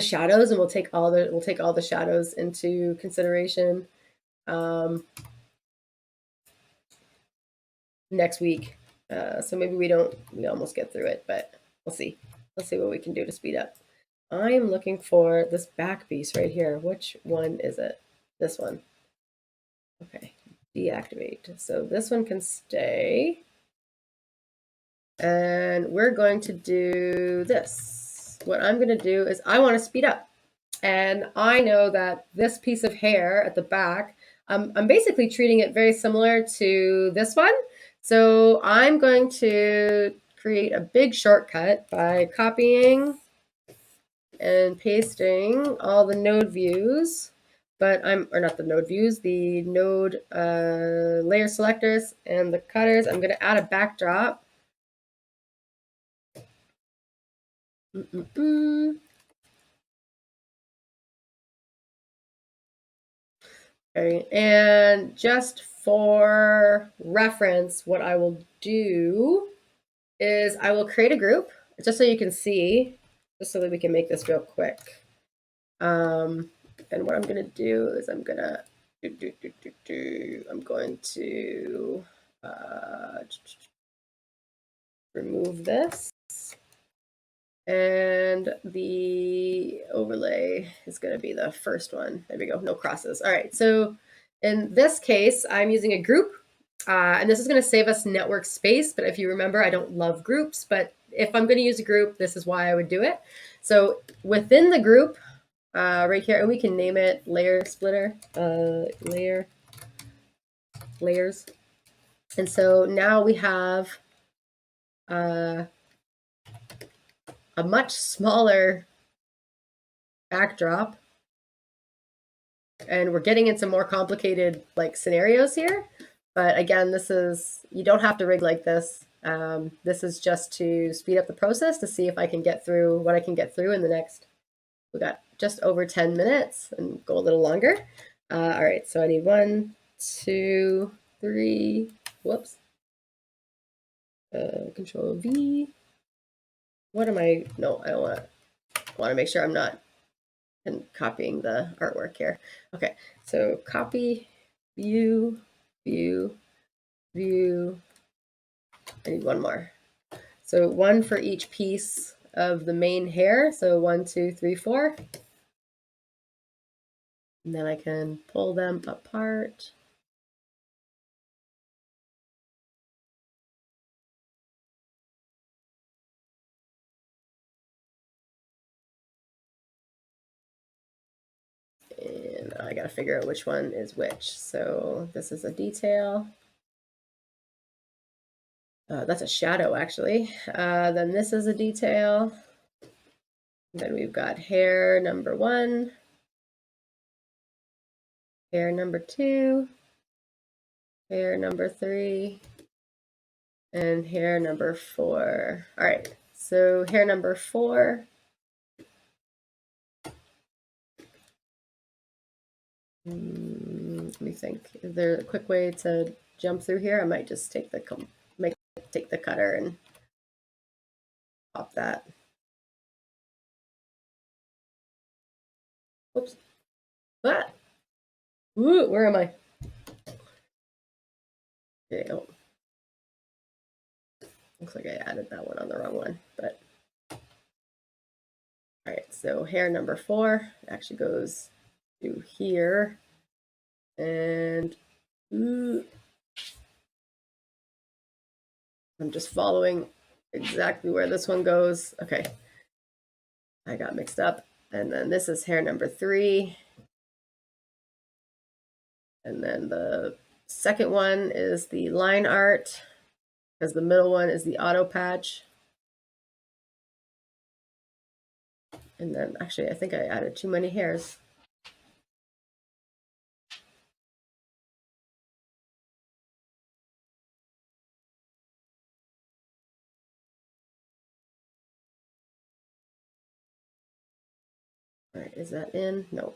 S1: shadows, and we'll take all the shadows into consideration next week. So maybe we almost get through it, but we'll see. Let's see what we can do to speed up. I'm looking for this back piece right here. Which one is it? This one. Okay, deactivate. So this one can stay. And we're going to do this. What I'm going to do is I want to speed up. And I know that this piece of hair at the back, I'm basically treating it very similar to this one. So I'm going to create a big shortcut by copying and pasting all the node views, or not the node views, the node layer selectors and the cutters. I'm going to add a backdrop. Okay, and just for reference, what I will do is I will create a group, just so you can see, just so that we can make this real quick. And what I'm going to do is I'm going to remove this, and the overlay is going to be the first one. There we go, no crosses. All right, so in this case, I'm using a group, and this is going to save us network space. But if you remember, I don't love groups, but if I'm going to use a group, this is why I would do it. So within the group, right here, and we can name it layer splitter, layers. And so now we have a much smaller backdrop, and we're getting into more complicated like scenarios here. But again, you don't have to rig like this. This is just to speed up the process to see if I can get through what I can get through in the next. We got just over 10 minutes and go a little longer. All right, so I need 1, 2, 3. Whoops. Control V. What am I? No, I don't want to make sure I'm not copying the artwork here. Okay, so copy, view, view, view. I need one more. So one for each piece of the main hair. So 1, 2, 3, 4. And then I can pull them apart. And I gotta figure out which one is which. So this is a detail. That's a shadow, actually. Then this is a detail. And then we've got hair number 1, hair number 2, hair number 3, and hair number 4. All right, so hair number 4. Let me think. Is there a quick way to jump through here? I might just take the cutter and pop that. Oops. Ah! Ooh, where am I? There you go. Looks like I added that one on the wrong one, but all right. So hair number 4 actually goes to here, and I'm just following exactly where this one goes. Okay, I got mixed up. And then this is hair number 3. And then the second one is the line art, because the middle one is the auto patch. And then actually, I think I added too many hairs. All right, is that in? No.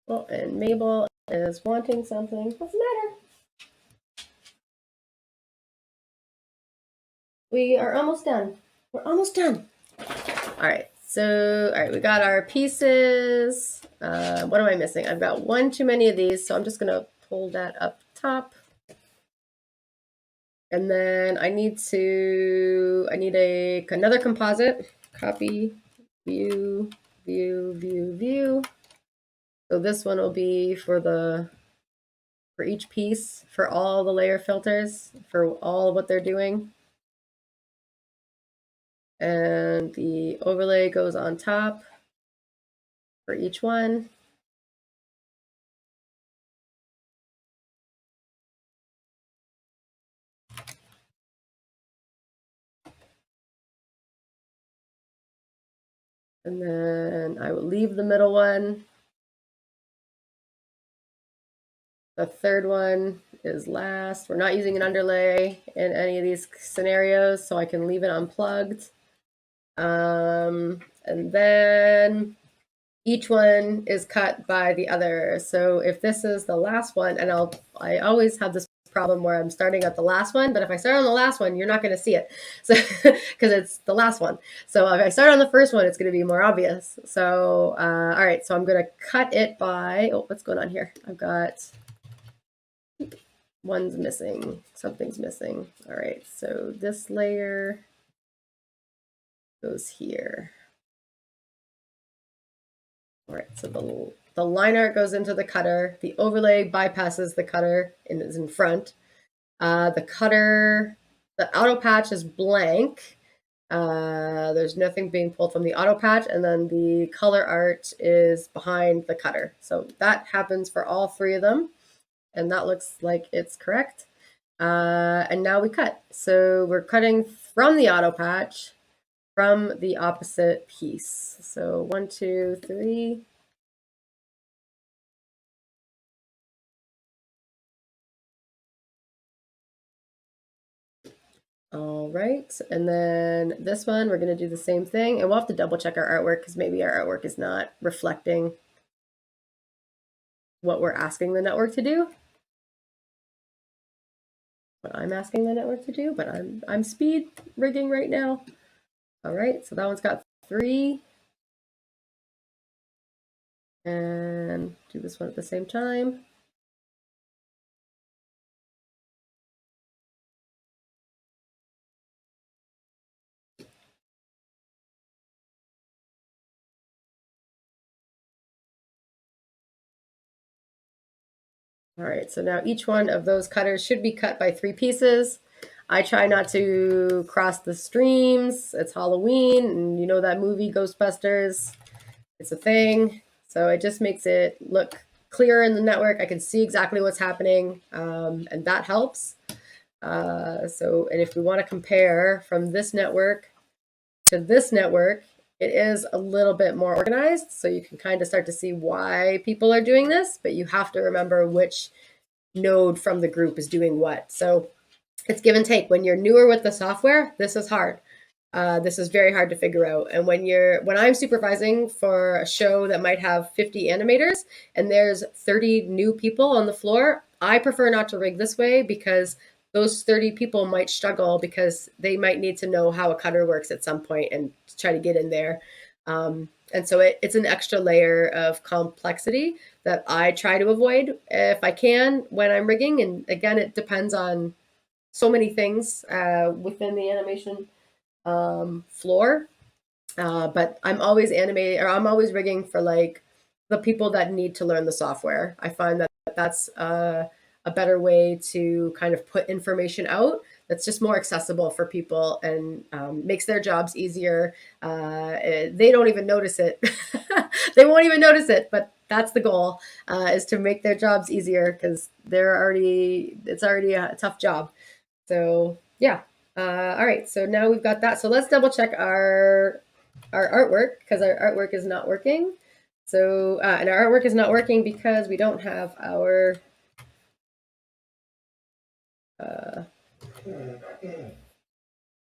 S1: Well, and Mabel is wanting something. What's the matter? We are almost done. We're almost done. All right, so, all right, we got our pieces. What am I missing? I've got one too many of these, so I'm just gonna pull that up top. And then I need another composite. Copy, view, view, view, view. So this one will be for each piece, for all the layer filters, for all of what they're doing. And the overlay goes on top for each one. And then I will leave the middle one. The third one is last. We're not using an underlay in any of these scenarios, so I can leave it unplugged. And then each one is cut by the other. So if this is the last one, and I always have this problem where I'm starting at the last one, but if I start on the last one, you're not going to see it, so because it's the last one. So if I start on the first one, it's going to be more obvious. So all right, so I'm going to cut it by, oh, what's going on here? I've got one's missing, something's missing. All right, so this layer goes here. All right, so the line art goes into the cutter. The overlay bypasses the cutter and is in front. The auto patch is blank. There's nothing being pulled from the auto patch, and then the color art is behind the cutter. So that happens for all three of them, and that looks like it's correct. And now we cut. So we're cutting from the auto patch from the opposite piece. So 1, 2, 3. All right, and then this one, we're going to do the same thing, and we'll have to double check our artwork because maybe our artwork is not reflecting what we're asking the network to do. What I'm asking the network to do, but I'm speed rigging right now. All right, so that one's got 3. And do this one at the same time. All right, so now each one of those cutters should be cut by 3 pieces. I try not to cross the streams. It's Halloween, and you know that movie Ghostbusters. It's a thing. So it just makes it look clearer in the network. I can see exactly what's happening, and that helps. And if we want to compare from this network to this network, it is a little bit more organized. So you can kind of start to see why people are doing this, but you have to remember which node from the group is doing what. So it's give and take. When you're newer with the software, this is hard. This is very hard to figure out. And when I'm supervising for a show that might have 50 animators and there's 30 new people on the floor, I prefer not to rig this way because those 30 people might struggle because they might need to know how a cutter works at some point and try to get in there. And so it's an extra layer of complexity that I try to avoid if I can when I'm rigging. And again, it depends on so many things within the animation floor. But I'm always animating, or I'm always rigging for like the people that need to learn the software. I find that that's a better way to kind of put information out that's just more accessible for people and makes their jobs easier. They don't even notice it. They won't even notice it, but that's the goal, is to make their jobs easier because it's already a tough job. So yeah. All right, so now we've got that. So let's double check our artwork because our artwork is not working. So and our artwork is not working because we don't have our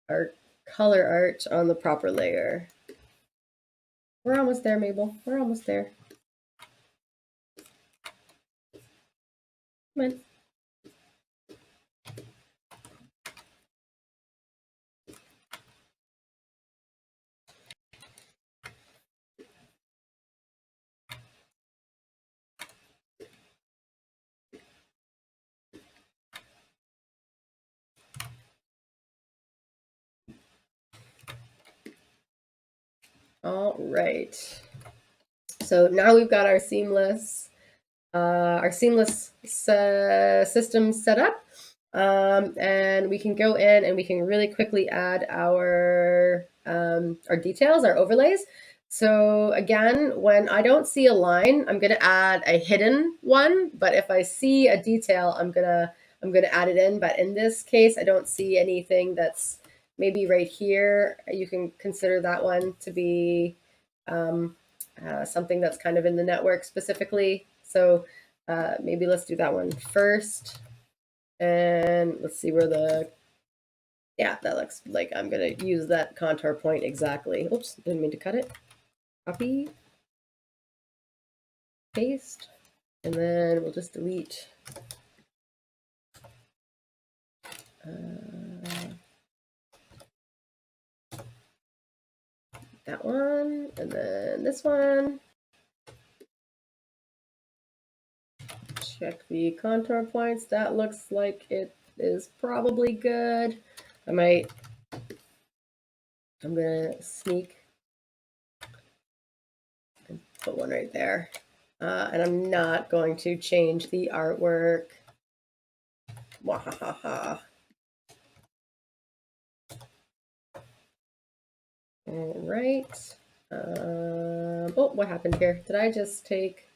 S1: our color art on the proper layer. We're almost there, Mabel. We're almost there. Come on. All right. So now we've got our seamless system set up. And we can go in and we can really quickly add our details, our overlays. So again, when I don't see a line, I'm going to add a hidden one. But if I see a detail, I'm gonna add it in. But in this case, I don't see anything that's maybe right here. You can consider that one to be something that's kind of in the network specifically. So maybe let's do that one first. And let's see where yeah, that looks like I'm going to use that contour point exactly. Oops, didn't mean to cut it. Copy, paste, and then we'll just delete that one, and then this one. Check the contour points. That looks like it is probably good. I'm gonna sneak and put one right there. And I'm not going to change the artwork. Wahahaha. All right. Oh, what happened here? Did I just take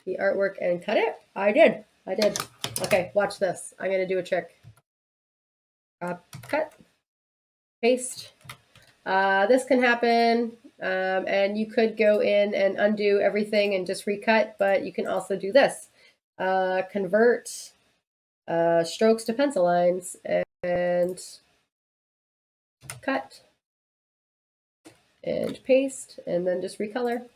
S1: the artwork and cut it? I did. I did. Okay, watch this. I'm going to do a trick. Cut, paste. This can happen, and you could go in and undo everything and just recut, but you can also do this. Convert strokes to pencil lines and cut and paste, and then just recolor.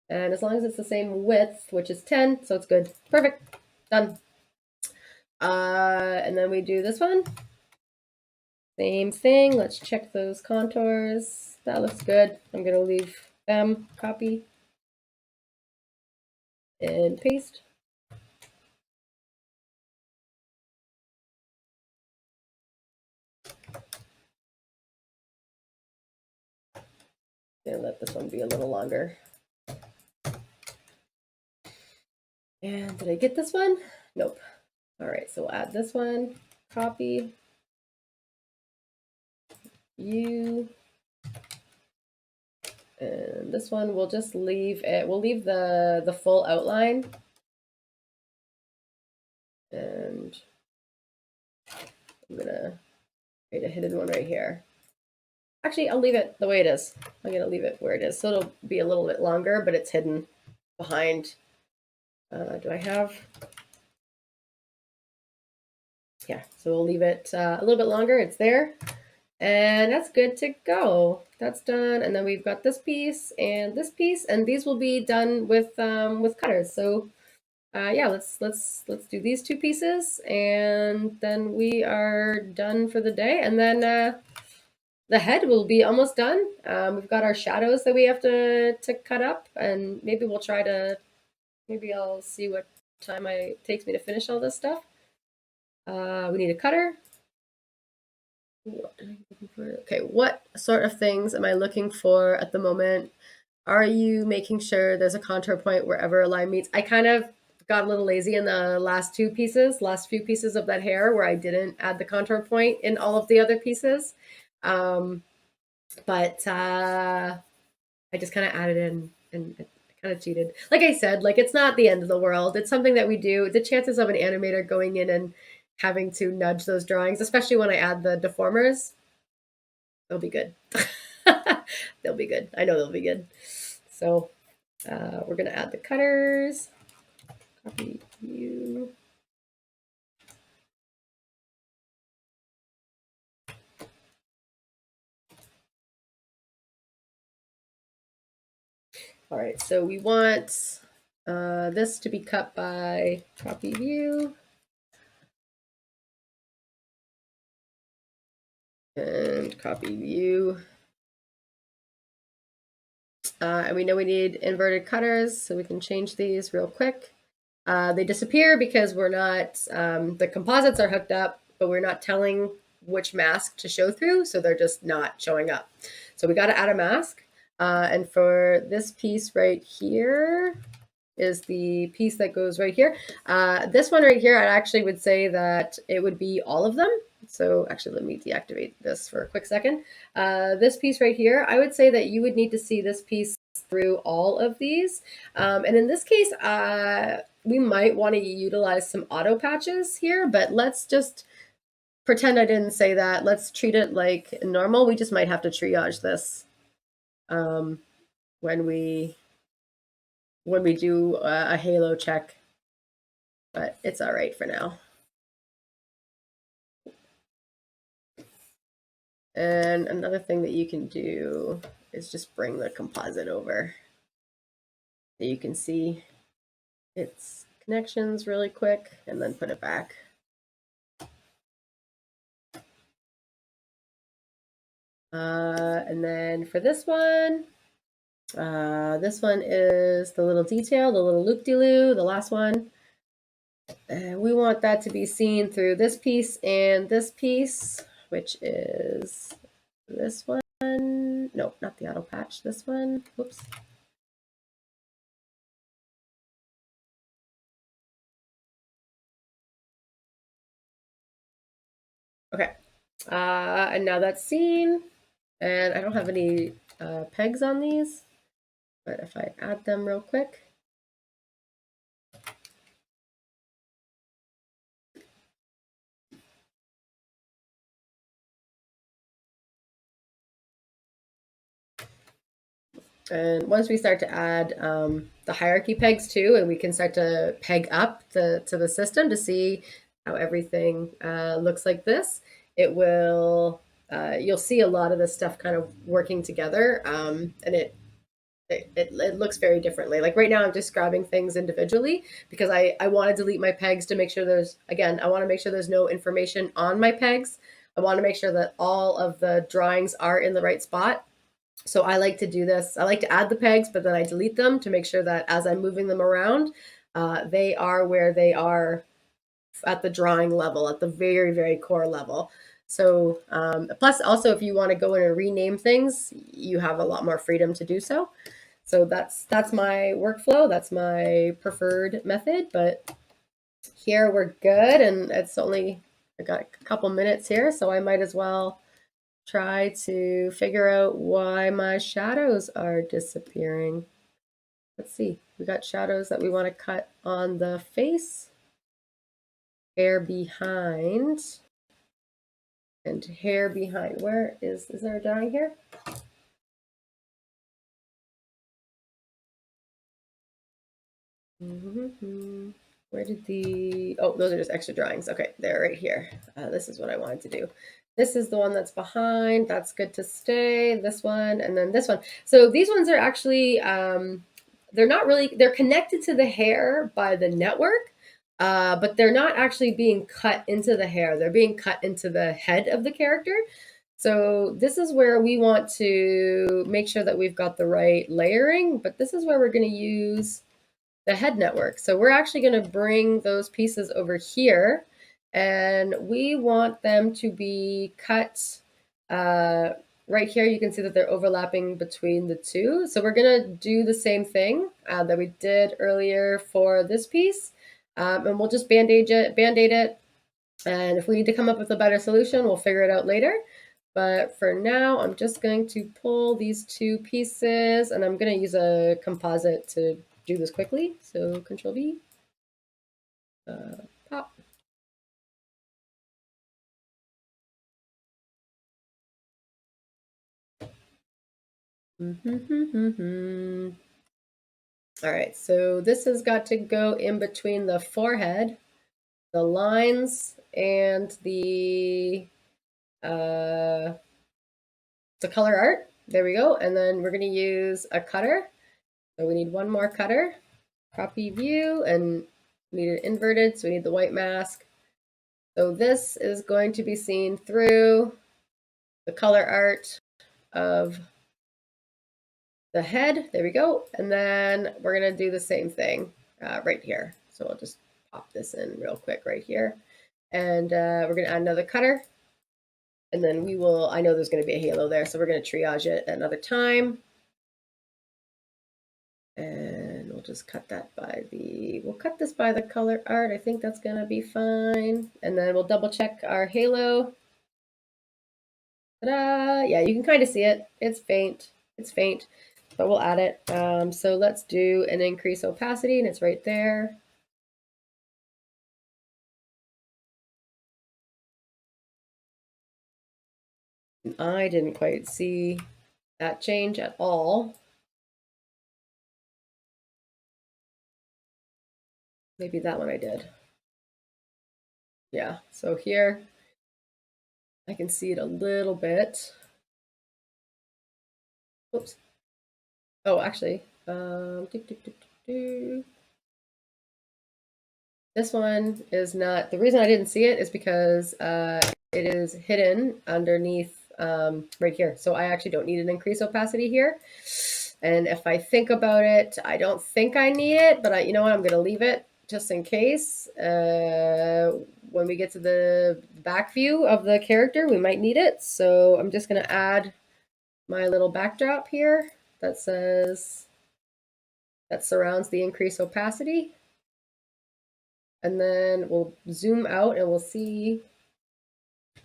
S1: And as long as it's the same width, which is 10, so it's good. Perfect. Done. And then we do this one. Same thing. Let's check those contours. That looks good. I'm going to leave them. Copy and paste. Gonna let this one be a little longer. And did I get this one? Nope. All right, so we'll add this one. Copy. You. And this one we'll just leave it. We'll leave the full outline. And I'm gonna create a hidden one right here. Actually, I'll leave it the way it is. I'm gonna leave it where it is. So it'll be a little bit longer, but it's hidden behind. Do I have? Yeah, so we'll leave it a little bit longer. It's there. And that's good to go. That's done. And then we've got this piece, and these will be done with cutters. So yeah, let's do these two pieces, and then we are done for the day. And then the head will be almost done. We've got our shadows that we have to cut up, and maybe we'll try to. Maybe I'll see what time it takes me to finish all this stuff. We need a cutter. Okay, what sort of things am I looking for at the moment? Are you making sure there's a contour point wherever a line meets? I kind of got a little lazy in the last few pieces of that hair where I didn't add the contour point in all of the other pieces. But I just kind of added in and kind of cheated. Like I said, like it's not the end of the world. It's something that we do. The chances of an animator going in and having to nudge those drawings, especially when I add the deformers, they'll be good. They'll be good. I know they'll be good. So we're going to add the cutters. Copy you. All right, so we want this to be cut by copy view. And copy view. And we know we need inverted cutters, so we can change these real quick. They disappear because we're not, the composites are hooked up, but we're not telling which mask to show through, so they're just not showing up. So we got to add a mask. And for this piece right here is the piece that goes right here. This one right here, I actually would say that it would be all of them. So actually, let me deactivate this for a quick second. This piece right here, I would say that you would need to see this piece through all of these. And in this case, we might want to utilize some auto patches here, but let's just pretend I didn't say that. Let's treat it like normal. We just might have to triage this when we do a halo check, but it's all right for now. And another thing that you can do is just bring the composite over. So you can see its connections really quick and then put it back. And then for this one is the little detail, the little loop-de-loo, the last one. We want that to be seen through this piece and this piece, which is this one. No, not the auto patch. This one. Whoops. Okay. And now that's seen. And I don't have any pegs on these, but if I add them real quick. And once we start to add the hierarchy pegs too, and we can start to peg up to the system to see how everything looks like this, it will, you'll see a lot of this stuff kind of working together, and it looks very differently. Like right now, I'm just grabbing things individually because I want to delete my pegs to make sure there's, again, I want to make sure there's no information on my pegs. I want to make sure that all of the drawings are in the right spot. So I like to do this. I like to add the pegs, but then I delete them to make sure that as I'm moving them around, they are where they are at the drawing level, at the very, very core level. So plus also if you want to go in and rename things, you have a lot more freedom to do so. So that's my workflow. That's my preferred method. But here we're good, and it's only, I got a couple minutes here, so I might as well try to figure out why my shadows are disappearing. Let's see. We got shadows that we want to cut on the face, hair behind, and hair behind. Where is there a drawing here? Where did the, oh, those are just extra drawings. Okay, they're right here. This is what I wanted to do. This is the one that's behind. That's good to stay. This one, and then this one. So these ones are actually, they're not really, they're connected to the hair by the network, but they're not actually being cut into the hair. They're being cut into the head of the character. So this is where we want to make sure that we've got the right layering, but this is where we're going to use the head network. So we're actually going to bring those pieces over here, and we want them to be cut right here. You can see that they're overlapping between the two. So we're going to do the same thing that we did earlier for this piece, and we'll just band-aid it. And if we need to come up with a better solution, we'll figure it out later. But for now, I'm just going to pull these two pieces, and I'm going to use a composite to do this quickly. So Control V, pop. All right, so this has got to go in between the forehead, the lines, and the color art. There we go. And then we're going to use a cutter. So we need one more cutter. Copy view, and we need it inverted, so we need the white mask. So this is going to be seen through the color art of the head. There we go. And then we're going to do the same thing right here. So I'll just pop this in real quick right here. And we're going to add another cutter. And then we will, I know there's going to be a halo there, so we're going to triage it at another time. And we'll just cut that by the, we'll cut this by the color art. I think that's going to be fine. And then we'll double check our halo. Ta-da! Yeah, you can kind of see it. It's faint. It's faint, but we'll add it. So let's do an increase opacity, and it's right there. I didn't quite see that change at all. Maybe that one I did. Yeah, so here I can see it a little bit. Oops. Oh, actually, this one is not, the reason I didn't see it is because it is hidden underneath right here. So I actually don't need an increased opacity here. And if I think about it, I don't think I need it, but you know what, I'm going to leave it just in case. When we get to the back view of the character, we might need it. So I'm just going to add my little backdrop here that says, that surrounds the increased opacity. And then we'll zoom out and we'll see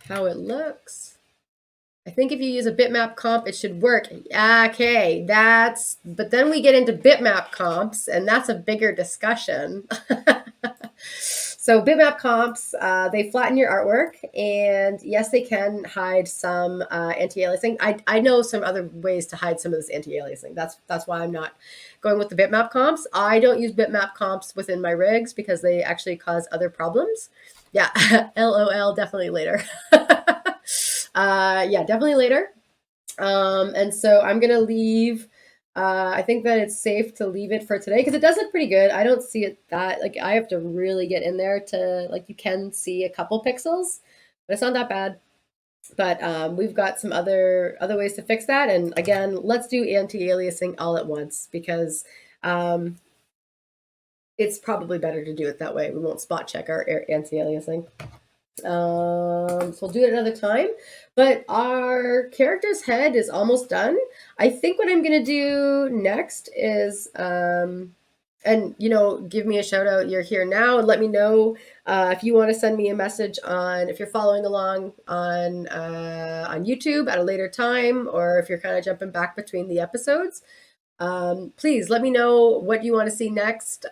S1: how it looks. I think if you use a bitmap comp, it should work. Okay, but then we get into bitmap comps, and that's a bigger discussion. So bitmap comps, they flatten your artwork, and yes, they can hide some anti-aliasing. I know some other ways to hide some of this anti-aliasing. That's why I'm not going with the bitmap comps. I don't use bitmap comps within my rigs because they actually cause other problems. Yeah, LOL, definitely later. Yeah, definitely later. And so I'm gonna leave. I think that it's safe to leave it for today because it does look pretty good. I don't see it that like I have to really get in there to like you can see a couple pixels, but it's not that bad. But we've got some other ways to fix that. And again, let's do anti-aliasing all at once because um, it's probably better to do it that way. We won't spot check our anti-aliasing. So we'll do it another time. But our character's head is almost done. I think what I'm gonna do next is and give me a shout out. You're here now, and let me know if you want to send me a message on if you're following along on YouTube at a later time, or if you're kind of jumping back between the episodes. Please let me know what you want to see next.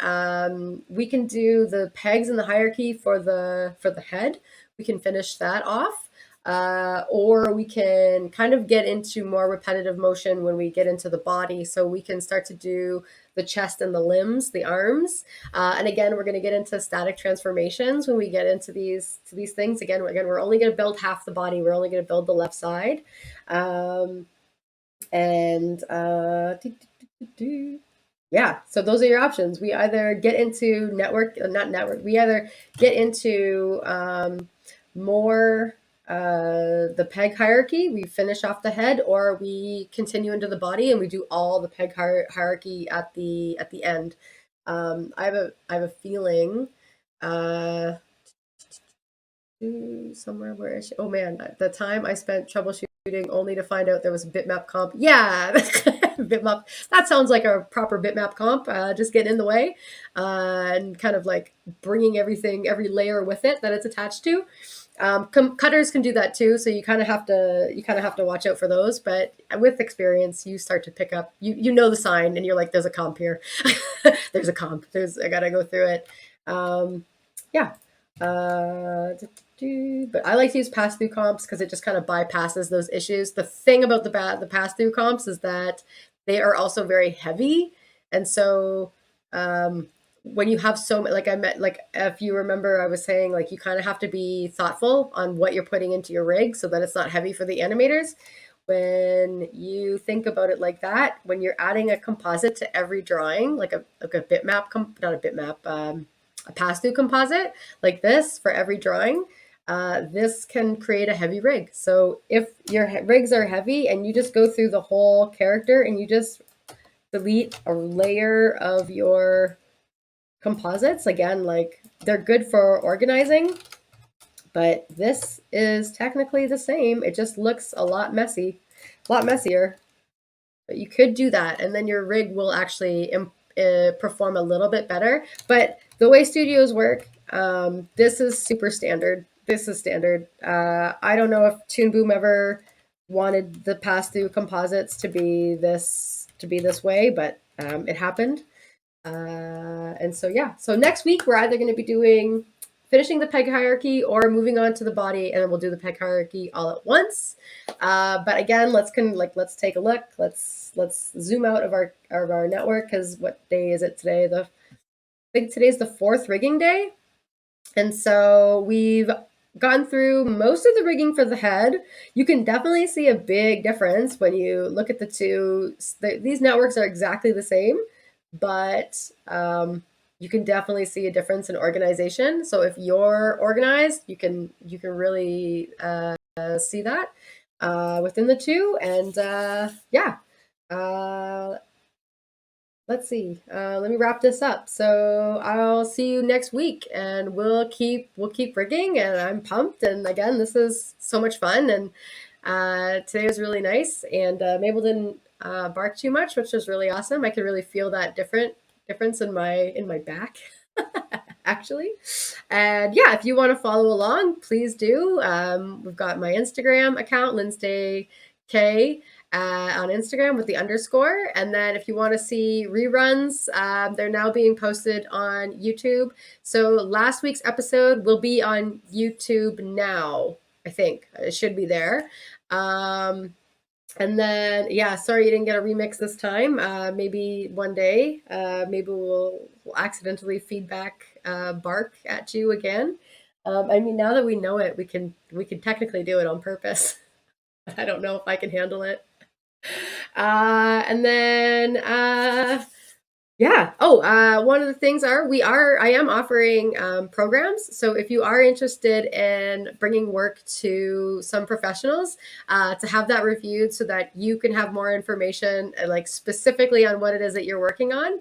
S1: We can do the pegs in the hierarchy for the head. We can finish that off. Or we can kind of get into more repetitive motion when we get into the body. So we can start to do the chest and the limbs, the arms. And again, we're going to get into static transformations when we get into these things. Again, we're only going to build half the body. We're only going to build the left side. And yeah, so those are your options. We either get into not network, we either get into more the peg hierarchy, we finish off the head, or we continue into the body and we do all the peg hierarchy at the end. I have a feeling somewhere where oh man, the time I spent troubleshooting only to find out there was a bitmap comp. Yeah, bitmap. That sounds like a proper bitmap comp. Just getting in the way and kind of like bringing every layer with it that it's attached to. Cutters can do that too, so you kind of have to watch out for those. But with experience, you start to pick up. You know the sign, and you're like, "There's a comp here. There's a comp. I gotta go through it." Yeah. But I like to use pass-through comps because it just kind of bypasses those issues. The thing about the pass-through comps is that they are also very heavy, and so when you have so like if you remember, I was saying like you kind of have to be thoughtful on what you're putting into your rig so that it's not heavy for the animators. When you think about it like that, when you're adding a composite to every drawing, like a bitmap, not a bitmap, a pass-through composite like this for every drawing, this can create a heavy rig. So if your rigs are heavy and you just go through the whole character and you just delete a layer of your composites, again, like they're good for organizing, but this is technically the same. It just looks a lot messier. But you could do that, and then your rig will actually perform a little bit better. But the way studios work, this is super standard. This is standard. I don't know if Toon Boom ever wanted the pass-through composites to be this way, but it happened. And so yeah, so next week we're either going to be finishing the peg hierarchy or moving on to the body, and then we'll do the peg hierarchy all at once. But again, let's take a look. Let's zoom out of our network because what day is it today? I think today's the 4th rigging day, and so we've gone through most of the rigging for the head. You can definitely see a big difference when you look at the two. These networks are exactly the same, but you can definitely see a difference in organization. So if you're organized, you can really see that within the two. And yeah, let's see. Let me wrap this up. So I'll see you next week, and we'll keep rigging. And I'm pumped. And again, this is so much fun. And today was really nice. And Mabel didn't bark too much, which was really awesome. I could really feel that difference in my back. actually. And yeah, if you want to follow along, please do. We've got my Instagram account, Lindsay K, on Instagram with the underscore. And then if you want to see reruns, they're now being posted on YouTube. So last week's episode will be on YouTube now. I think it should be there. And then, yeah, sorry you didn't get a remix this time. Maybe one day, maybe we'll accidentally feedback bark at you again. I mean, now that we know it, we can technically do it on purpose. I don't know if I can handle it. And then yeah. Oh, one of the things I am offering programs. So if you are interested in bringing work to some professionals to have that reviewed so that you can have more information, like specifically on what it is that you're working on,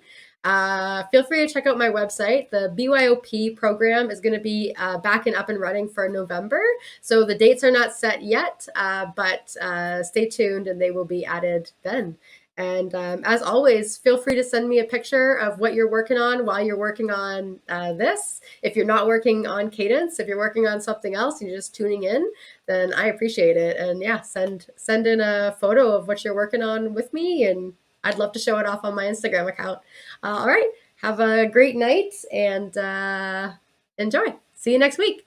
S1: feel free to check out my website. The BYOP program is going to be back and up and running for November. So the dates are not set yet, but stay tuned and they will be added then. And as always, feel free to send me a picture of what you're working on while you're working on this. If you're not working on Kadence, if you're working on something else and you're just tuning in, then I appreciate it. And yeah, send in a photo of what you're working on with me, and I'd love to show it off on my Instagram account. All right, have a great night and enjoy. See you next week.